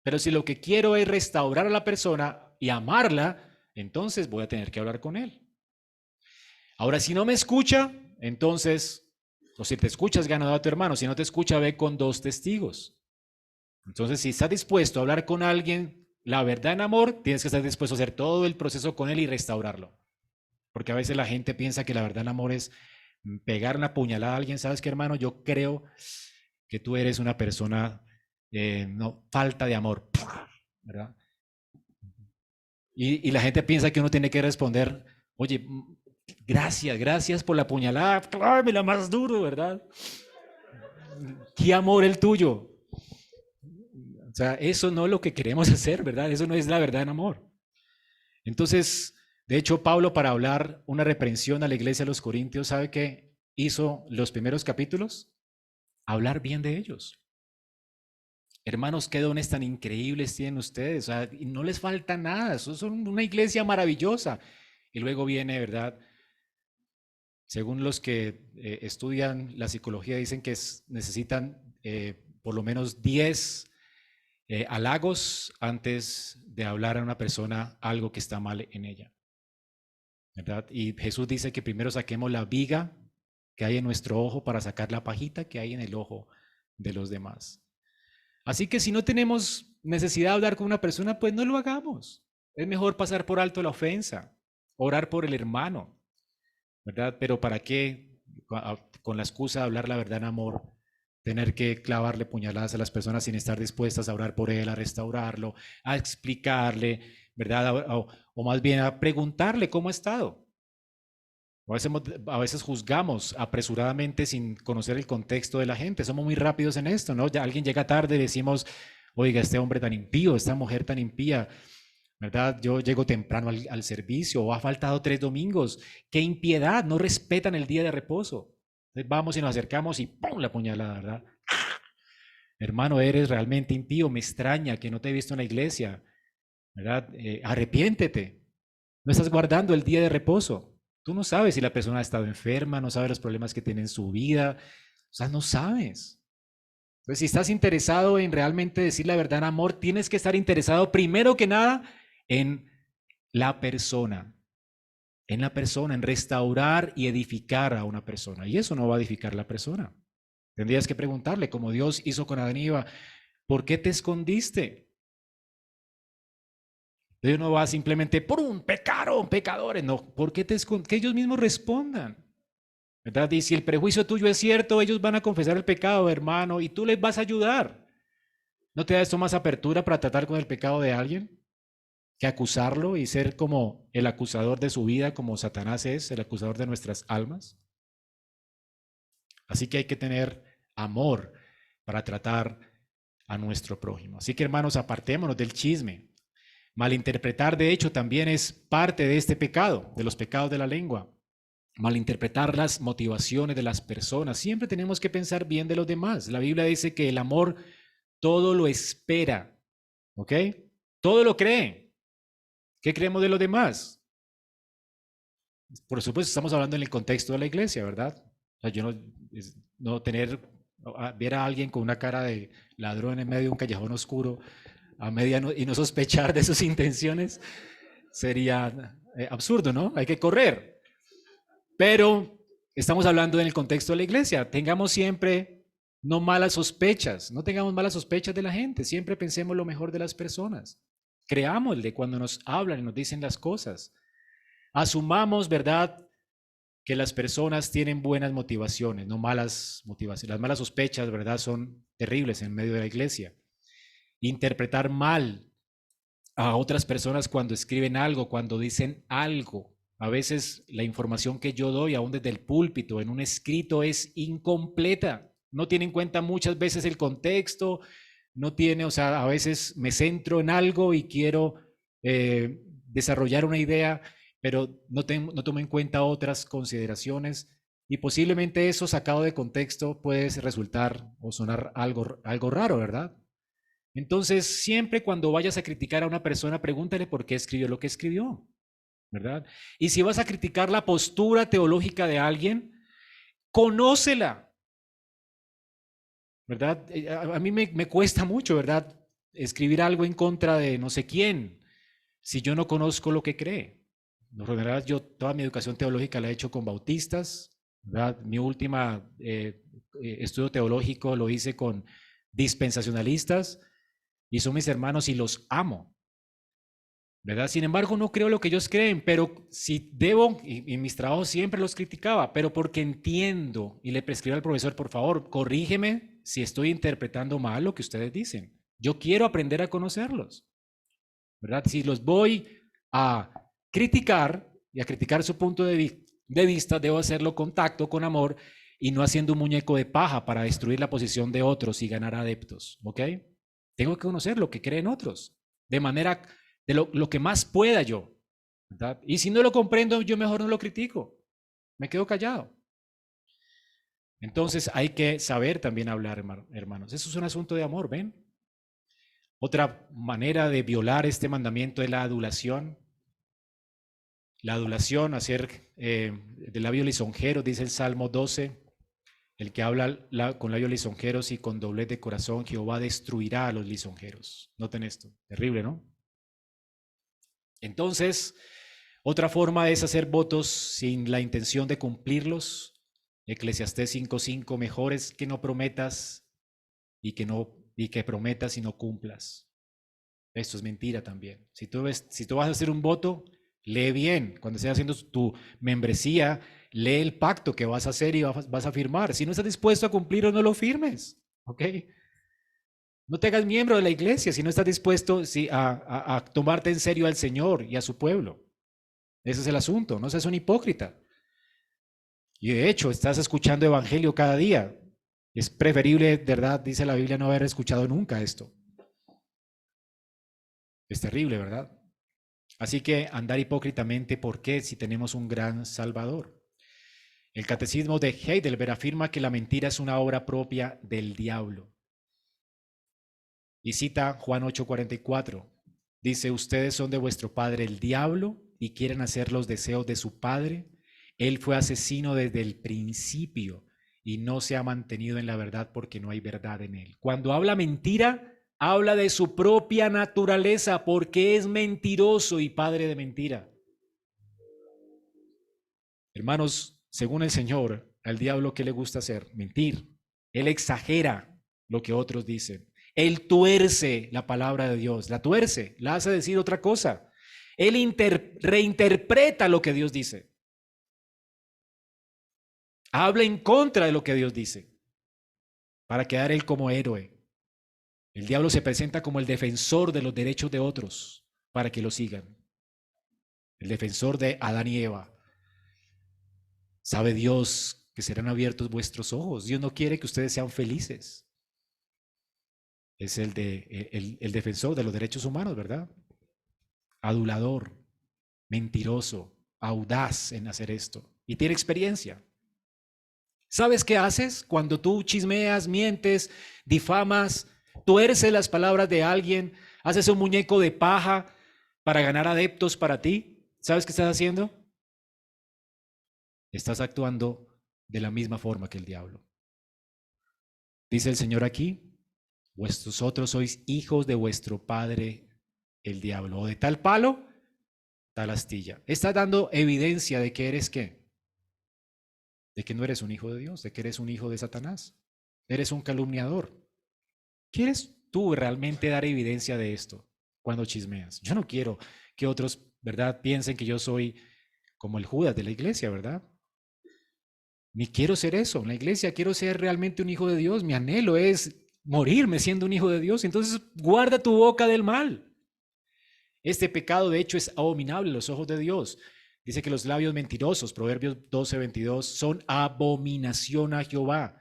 Pero si lo que quiero es restaurar a la persona y amarla, entonces voy a tener que hablar con él. Ahora, si no me escucha, entonces, o si te escuchas, ganado a tu hermano. Si no te escucha, ve con 2 testigos. Entonces, si estás dispuesto a hablar con alguien, la verdad en amor, tienes que estar dispuesto a hacer todo el proceso con él y restaurarlo. Porque a veces la gente piensa que la verdad en amor es pegar una puñalada a alguien. ¿Sabes qué, hermano? Yo creo que tú eres una persona, no, falta de amor, ¿verdad? Y la gente piensa que uno tiene que responder, oye, gracias por la puñalada, clávamela más duro, ¿verdad? ¿Qué amor el tuyo? O sea, eso no es lo que queremos hacer, ¿verdad? Eso no es la verdad en amor. Entonces, de hecho, Pablo, para hablar una reprensión a la iglesia de los Corintios, ¿sabe qué hizo los primeros capítulos? Hablar bien de ellos. Hermanos, qué dones tan increíbles tienen ustedes. O sea, y no les falta nada. Son una iglesia maravillosa. Y luego viene, ¿verdad? Según los que estudian la psicología, dicen que necesitan por lo menos 10 halagos antes de hablar a una persona algo que está mal en ella, ¿verdad? Y Jesús dice que primero saquemos la viga que hay en nuestro ojo para sacar la pajita que hay en el ojo de los demás. Así que si no tenemos necesidad de hablar con una persona, pues no lo hagamos. Es mejor pasar por alto la ofensa, orar por el hermano, ¿verdad? Pero ¿para qué, con la excusa de hablar la verdad en amor, tener que clavarle puñaladas a las personas sin estar dispuestas a orar por él, a restaurarlo, a explicarle, ¿verdad? O más bien a preguntarle cómo ha estado. A veces juzgamos apresuradamente sin conocer el contexto de la gente. Somos muy rápidos en esto, ¿no? Ya alguien llega tarde y decimos, oiga, este hombre tan impío, esta mujer tan impía, ¿verdad? Yo llego temprano al servicio o ha faltado 3 domingos. ¡Qué impiedad! No respetan el día de reposo. Entonces vamos y nos acercamos y ¡pum! La puñalada, ¿verdad? Hermano, eres realmente impío. Me extraña que no te he visto en la iglesia, ¿verdad? Arrepiéntete. No estás guardando el día de reposo. Tú no sabes si la persona ha estado enferma, no sabes los problemas que tiene en su vida, o sea, no sabes. Entonces, si estás interesado en realmente decir la verdad en amor, tienes que estar interesado primero que nada en la persona, en restaurar y edificar a una persona. Y eso no va a edificar la persona. Tendrías que preguntarle, como Dios hizo con Adán y Eva, ¿por qué te escondiste? Dios no va simplemente por un pecaron, pecadores, no, ¿por qué te escondes? Que ellos mismos respondan, ¿verdad? Y si el prejuicio tuyo es cierto, ellos van a confesar el pecado, hermano, y tú les vas a ayudar. ¿No te da esto más apertura para tratar con el pecado de alguien que acusarlo y ser como el acusador de su vida, como Satanás es el acusador de nuestras almas? Así que hay que tener amor para tratar a nuestro prójimo. Así que, hermanos, apartémonos del chisme. Malinterpretar, de hecho, también es parte de este pecado, de los pecados de la lengua. Malinterpretar las motivaciones de las personas. Siempre tenemos que pensar bien de los demás. La Biblia dice que el amor todo lo espera, ¿ok? Todo lo cree. ¿Qué creemos de los demás? Por supuesto, estamos hablando en el contexto de la iglesia, ¿verdad? O sea, yo no tener, ver a alguien con una cara de ladrón en medio de un callejón oscuro a medianoche y no sospechar de sus intenciones sería absurdo, ¿no? Hay que correr. Pero estamos hablando en el contexto de la iglesia. Tengamos siempre no malas sospechas, no tengamos malas sospechas de la gente. Siempre pensemos lo mejor de las personas. Creámosle cuando nos hablan y nos dicen las cosas. Asumamos, ¿verdad?, que las personas tienen buenas motivaciones, no malas motivaciones. Las malas sospechas, ¿verdad?, son terribles en medio de la iglesia. Interpretar mal a otras personas cuando escriben algo, cuando dicen algo, A veces la información que yo doy, aún desde el púlpito, en un escrito, es incompleta. No tiene en cuenta muchas veces el contexto, no tiene, o sea, a veces me centro en algo y quiero desarrollar una idea, pero no tomo en cuenta otras consideraciones y posiblemente eso sacado de contexto puede resultar o sonar algo raro, ¿verdad? Entonces, siempre cuando vayas a criticar a una persona, pregúntale por qué escribió lo que escribió, ¿verdad? Y si vas a criticar la postura teológica de alguien, conócela, ¿verdad? A mí me cuesta mucho, ¿verdad? Escribir algo en contra de no sé quién, si yo no conozco lo que cree. Por lo general, yo toda mi educación teológica la he hecho con bautistas, ¿verdad? Mi última estudio teológico lo hice con dispensacionalistas y son mis hermanos y los amo, ¿verdad? Sin embargo, no creo lo que ellos creen, pero si debo, y en mis trabajos siempre los criticaba, pero porque entiendo y le prescribo al profesor, por favor, corrígeme si estoy interpretando mal lo que ustedes dicen. Yo quiero aprender a conocerlos, ¿verdad? Si los voy a criticar y a criticar su punto de vista, debo hacerlo con tacto, con amor y no haciendo un muñeco de paja para destruir la posición de otros y ganar adeptos, ¿ok? Tengo que conocer lo que creen otros, de manera de lo que más pueda yo, ¿verdad? Y si no lo comprendo, yo mejor no lo critico, me quedo callado. Entonces hay que saber también hablar, hermanos. Eso es un asunto de amor, ¿ven? Otra manera de violar este mandamiento es la adulación. La adulación, hacer de labios lisonjeros, dice el Salmo 12, el que habla con labios lisonjeros y con doblez de corazón, Jehová destruirá a los lisonjeros. Noten esto, terrible, ¿no? Entonces, otra forma es hacer votos sin la intención de cumplirlos. Eclesiastés 5:5, mejor es que no prometas y que prometas y no cumplas. Esto es mentira también. Si tú vas a hacer un voto, lee bien. Cuando estés haciendo tu membresía, lee el pacto que vas a hacer y vas a firmar. Si no estás dispuesto a cumplirlo, no lo firmes. ¿Ok? No te hagas miembro de la iglesia si no estás dispuesto a tomarte en serio al Señor y a su pueblo. Ese es el asunto. No seas un hipócrita. Y de hecho, estás escuchando evangelio cada día. Es preferible, ¿verdad? Dice la Biblia, no haber escuchado nunca esto. Es terrible, ¿verdad? Así que andar hipócritamente, ¿por qué? Si tenemos un gran Salvador. El Catecismo de Heidelberg afirma que la mentira es una obra propia del diablo. Y cita Juan 8:44. Dice, ustedes son de vuestro padre el diablo y quieren hacer los deseos de su padre. Él fue asesino desde el principio y no se ha mantenido en la verdad porque no hay verdad en él. Cuando habla mentira, habla de su propia naturaleza porque es mentiroso y padre de mentira. Hermanos, según el Señor, al diablo, ¿qué le gusta hacer? Mentir. Él exagera lo que otros dicen. Él tuerce la palabra de Dios, la tuerce, la hace decir otra cosa. Él reinterpreta lo que Dios dice. Habla en contra de lo que Dios dice para quedar él como héroe. El diablo se presenta como el defensor de los derechos de otros para que lo sigan. El defensor de Adán y Eva. Sabe Dios que serán abiertos vuestros ojos. Dios no quiere que ustedes sean felices. Es el defensor de los derechos humanos, ¿verdad? Adulador, mentiroso, audaz en hacer esto. Y tiene experiencia. ¿Sabes qué haces cuando tú chismeas, mientes, difamas, tuerces las palabras de alguien, haces un muñeco de paja para ganar adeptos para ti? ¿Sabes qué estás haciendo? Estás actuando de la misma forma que el diablo. Dice el Señor aquí, vosotros sois hijos de vuestro padre el diablo, o de tal palo, tal astilla. Estás dando evidencia de que eres ¿qué? De que no eres un hijo de Dios, de que eres un hijo de Satanás. Eres un calumniador. ¿Quieres tú realmente dar evidencia de esto cuando chismeas? Yo no quiero que otros, ¿verdad?, piensen que yo soy como el Judas de la iglesia, ¿verdad? Ni quiero ser eso. En la iglesia quiero ser realmente un hijo de Dios. Mi anhelo es morirme siendo un hijo de Dios. Entonces, guarda tu boca del mal. Este pecado, de hecho, es abominable a los ojos de Dios. Dice que los labios mentirosos, Proverbios 12:22, son abominación a Jehová.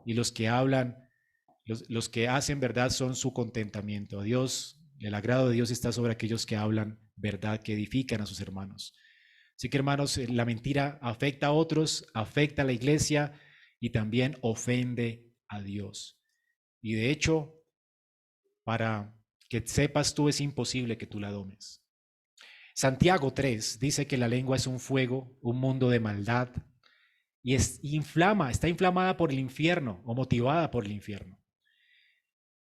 Y los que hablan, los que hacen verdad son su contentamiento. Dios, el agrado de Dios está sobre aquellos que hablan verdad, que edifican a sus hermanos. Así que, hermanos, la mentira afecta a otros, afecta a la iglesia y también ofende a Dios. Y de hecho, para que sepas tú, es imposible que tú la domes. Santiago 3 dice que la lengua es un fuego, un mundo de maldad, y está inflamada por el infierno o motivada por el infierno.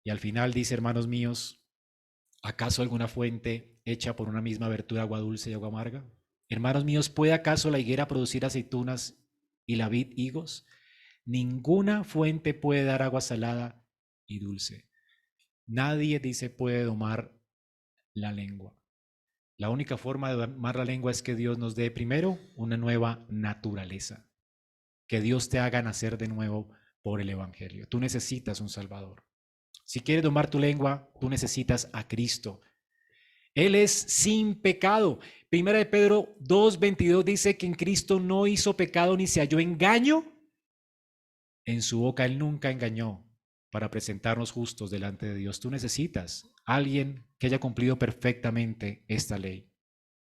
Y al final dice, hermanos míos, ¿acaso alguna fuente hecha por una misma abertura agua dulce y agua amarga? Hermanos míos, ¿puede acaso la higuera producir aceitunas y la vid higos? Ninguna fuente puede dar agua salada y dulce. Nadie, dice, puede domar la lengua. La única forma de domar la lengua es que Dios nos dé primero una nueva naturaleza, que Dios te haga nacer de nuevo por el Evangelio. Tú necesitas un Salvador. Si quieres domar tu lengua, tú necesitas a Cristo. Él es sin pecado. Primera de Pedro 2:22 dice que en Cristo no hizo pecado ni se halló engaño. En su boca Él nunca engañó, para presentarnos justos delante de Dios. Tú necesitas a alguien que haya cumplido perfectamente esta ley,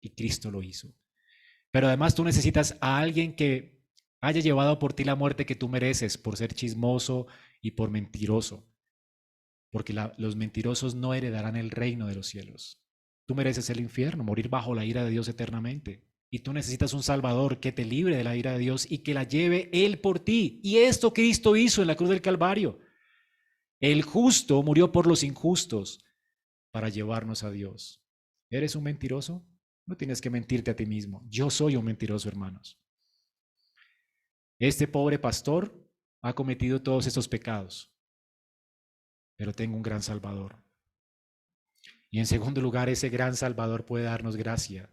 y Cristo lo hizo. Pero además tú necesitas a alguien que haya llevado por ti la muerte que tú mereces por ser chismoso y por mentiroso, porque los mentirosos no heredarán el reino de los cielos. Tú mereces el infierno, morir bajo la ira de Dios eternamente. Y tú necesitas un Salvador que te libre de la ira de Dios y que la lleve Él por ti. Y esto Cristo hizo en la cruz del Calvario. El justo murió por los injustos para llevarnos a Dios. ¿Eres un mentiroso? No tienes que mentirte a ti mismo. Yo soy un mentiroso, hermanos. Este pobre pastor ha cometido todos estos pecados, pero tengo un gran Salvador. Y en segundo lugar, ese gran Salvador puede darnos gracia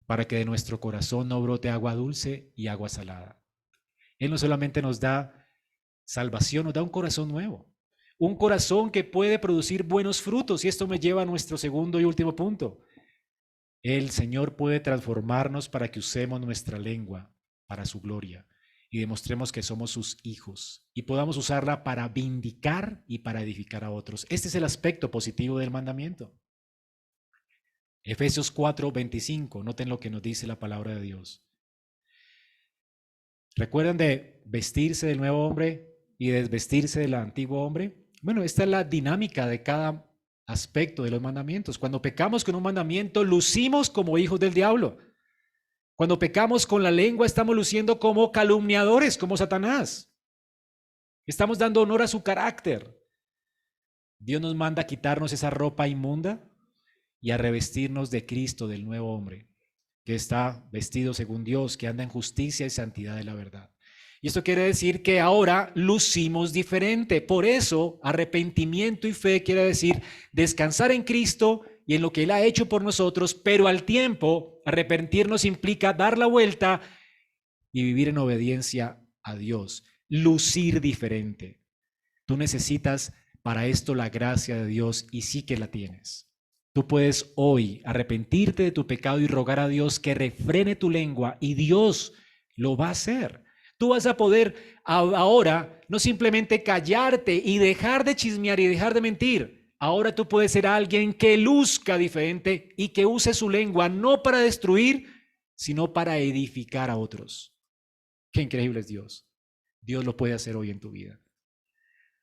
para que de nuestro corazón no brote agua dulce y agua salada. Él no solamente nos da salvación, nos da un corazón nuevo, un corazón que puede producir buenos frutos. Y esto me lleva a nuestro segundo y último punto. El Señor puede transformarnos para que usemos nuestra lengua para su gloria y demostremos que somos sus hijos y podamos usarla para vindicar y para edificar a otros. Este es el aspecto positivo del mandamiento. Efesios 4:25, noten lo que nos dice la palabra de Dios. ¿Recuerdan de vestirse del nuevo hombre y desvestirse del antiguo hombre? Bueno, esta es la dinámica de cada aspecto de los mandamientos. Cuando pecamos con un mandamiento, lucimos como hijos del diablo. Cuando pecamos con la lengua, estamos luciendo como calumniadores, como Satanás. Estamos dando honor a su carácter. Dios nos manda a quitarnos esa ropa inmunda y a revestirnos de Cristo, del nuevo hombre, que está vestido según Dios, que anda en justicia y santidad de la verdad. Y esto quiere decir que ahora lucimos diferente. Por eso, arrepentimiento y fe quiere decir descansar en Cristo y en lo que Él ha hecho por nosotros, pero al tiempo, arrepentirnos implica dar la vuelta y vivir en obediencia a Dios, lucir diferente. Tú necesitas para esto la gracia de Dios y sí que la tienes. Tú puedes hoy arrepentirte de tu pecado y rogar a Dios que refrene tu lengua y Dios lo va a hacer. Tú vas a poder ahora no simplemente callarte y dejar de chismear y dejar de mentir. Ahora tú puedes ser alguien que luzca diferente y que use su lengua no para destruir, sino para edificar a otros. Qué increíble es Dios. Dios lo puede hacer hoy en tu vida.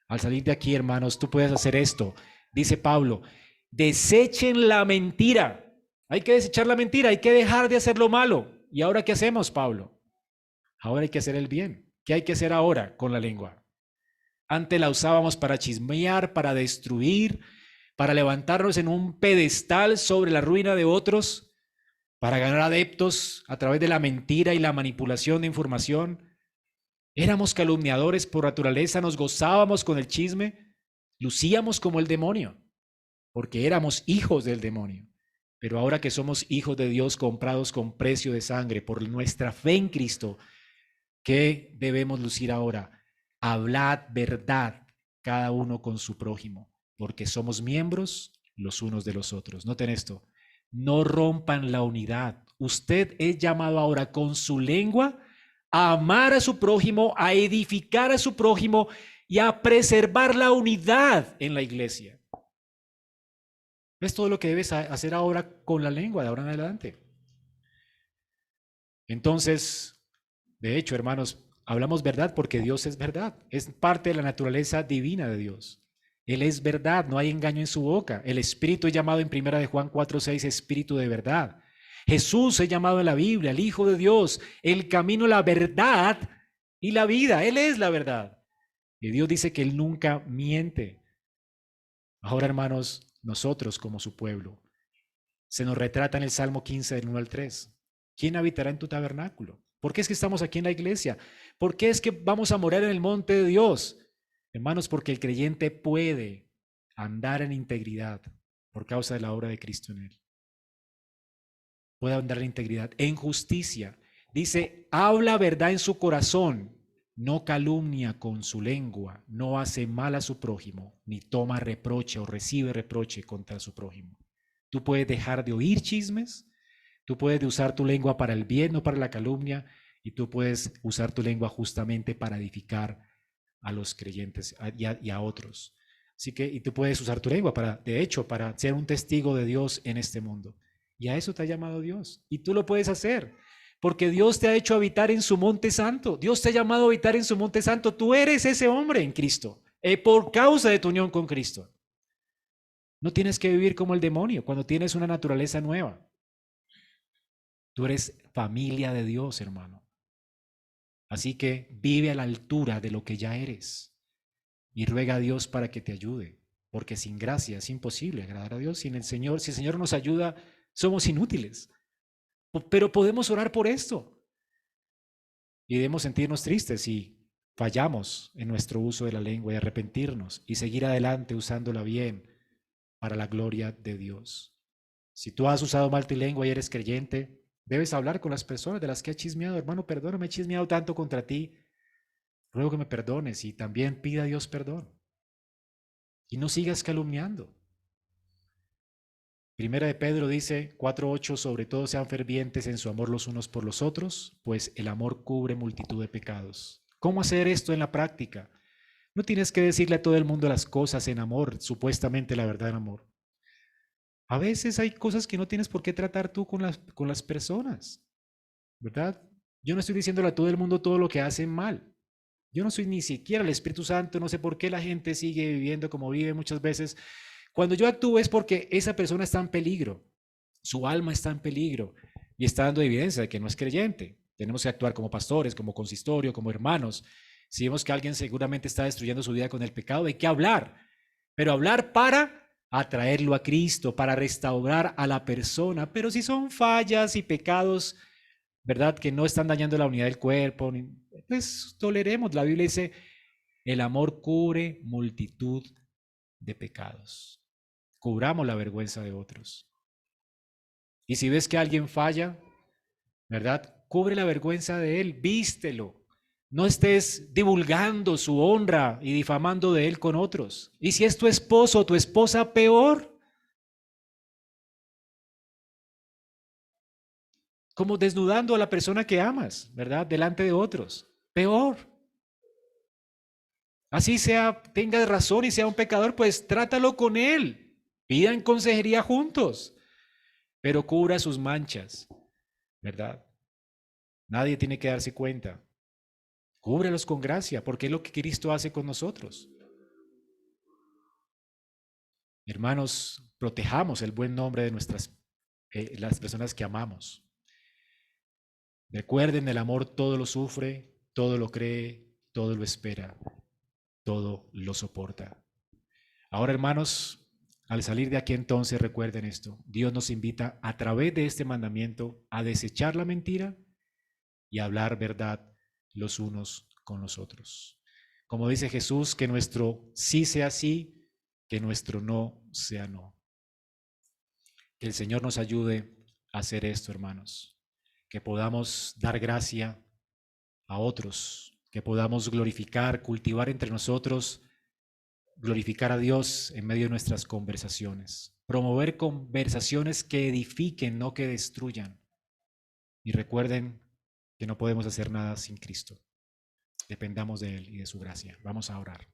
Al salir de aquí, hermanos, tú puedes hacer esto. Dice Pablo, desechen la mentira. Hay que desechar la mentira, hay que dejar de hacer lo malo. ¿Y ahora qué hacemos, Pablo? Ahora hay que hacer el bien. ¿Qué hay que hacer ahora con la lengua? Antes la usábamos para chismear, para destruir, para levantarnos en un pedestal sobre la ruina de otros, para ganar adeptos a través de la mentira y la manipulación de información. Éramos calumniadores por naturaleza, nos gozábamos con el chisme, lucíamos como el demonio, porque éramos hijos del demonio. Pero ahora que somos hijos de Dios, comprados con precio de sangre por nuestra fe en Cristo, ¿qué debemos lucir ahora? Hablad verdad cada uno con su prójimo, porque somos miembros los unos de los otros. Noten esto, no rompan la unidad, usted es llamado ahora con su lengua a amar a su prójimo, a edificar a su prójimo y a preservar la unidad en la iglesia. Es todo lo que debes hacer ahora con la lengua, de ahora en adelante. Entonces, de hecho, hermanos, hablamos verdad porque Dios es verdad. Es parte de la naturaleza divina de Dios. Él es verdad, no hay engaño en su boca. El Espíritu es llamado en 1 de Juan 4:6 Espíritu de verdad. Jesús es llamado en la Biblia, el Hijo de Dios, el camino, la verdad y la vida. Él es la verdad. Y Dios dice que Él nunca miente. Ahora, hermanos, nosotros como su pueblo, se nos retrata en el Salmo 15 del 1 al 3. ¿Quién habitará en tu tabernáculo? ¿Por qué es que estamos aquí en la iglesia? ¿Por qué es que vamos a morar en el monte de Dios? Hermanos, porque el creyente puede andar en integridad por causa de la obra de Cristo en él. Puede andar en integridad, en justicia. Dice, habla verdad en su corazón, no calumnia con su lengua, no hace mal a su prójimo, ni toma reproche o recibe reproche contra su prójimo. Tú puedes dejar de oír chismes, tú puedes usar tu lengua para el bien, no para la calumnia, y tú puedes usar tu lengua justamente para edificar a los creyentes y a otros. Así que, y tú puedes usar tu lengua para, de hecho, para ser un testigo de Dios en este mundo. Y a eso te ha llamado Dios. Y tú lo puedes hacer, porque Dios te ha hecho habitar en su monte santo. Dios te ha llamado a habitar en su monte santo. Tú eres ese hombre en Cristo, por causa de tu unión con Cristo. No tienes que vivir como el demonio cuando tienes una naturaleza nueva. Tú eres familia de Dios, hermano. Así que vive a la altura de lo que ya eres y ruega a Dios para que te ayude, porque sin gracia es imposible agradar a Dios. Sin el Señor, si el Señor nos ayuda, somos inútiles. Pero podemos orar por esto y debemos sentirnos tristes si fallamos en nuestro uso de la lengua y arrepentirnos y seguir adelante usándola bien para la gloria de Dios. Si tú has usado mal tu lengua y eres creyente, debes hablar con las personas de las que has chismeado. Hermano, perdóname, he chismeado tanto contra ti. Ruego que me perdones y también pida a Dios perdón. Y no sigas calumniando. Primera de Pedro dice 4:8, sobre todo sean fervientes en su amor los unos por los otros, pues el amor cubre multitud de pecados. ¿Cómo hacer esto en la práctica? No tienes que decirle a todo el mundo las cosas en amor, supuestamente la verdad en amor. A veces hay cosas que no tienes por qué tratar tú con las personas, ¿verdad? Yo no estoy diciéndole a todo el mundo todo lo que hacen mal. Yo no soy ni siquiera el Espíritu Santo, no sé por qué la gente sigue viviendo como vive muchas veces. Cuando yo actúo es porque esa persona está en peligro, su alma está en peligro y está dando evidencia de que no es creyente. Tenemos que actuar como pastores, como consistorio, como hermanos. Si vemos que alguien seguramente está destruyendo su vida con el pecado, hay que hablar, pero hablar para atraerlo a Cristo, para restaurar a la persona. Pero si son fallas y pecados, ¿verdad? Que no están dañando la unidad del cuerpo, pues toleremos. La Biblia dice, el amor cubre multitud de pecados. Cubramos la vergüenza de otros. Y si ves que alguien falla, ¿verdad? Cubre la vergüenza de él, vístelo. No estés divulgando su honra y difamando de él con otros. Y si es tu esposo o tu esposa, peor. Como desnudando a la persona que amas, ¿verdad? Delante de otros. Peor. Así sea, tenga razón y sea un pecador, pues trátalo con él. Pidan consejería juntos, pero cubra sus manchas, ¿verdad? Nadie tiene que darse cuenta. Cúbrelos con gracia, porque es lo que Cristo hace con nosotros. Hermanos, protejamos el buen nombre de las personas que amamos. Recuerden, el amor todo lo sufre, todo lo cree, todo lo espera, todo lo soporta. Ahora, hermanos, al salir de aquí entonces recuerden esto. Dios nos invita a través de este mandamiento a desechar la mentira y a hablar verdad los unos con los otros. Como dice Jesús, que nuestro sí sea sí, que nuestro no sea no. Que el Señor nos ayude a hacer esto, hermanos. Que podamos dar gracia a otros, que podamos glorificar, cultivar entre nosotros, glorificar a Dios en medio de nuestras conversaciones. Promover conversaciones que edifiquen, no que destruyan. Y recuerden que no podemos hacer nada sin Cristo. Dependamos de Él y de su gracia. Vamos a orar.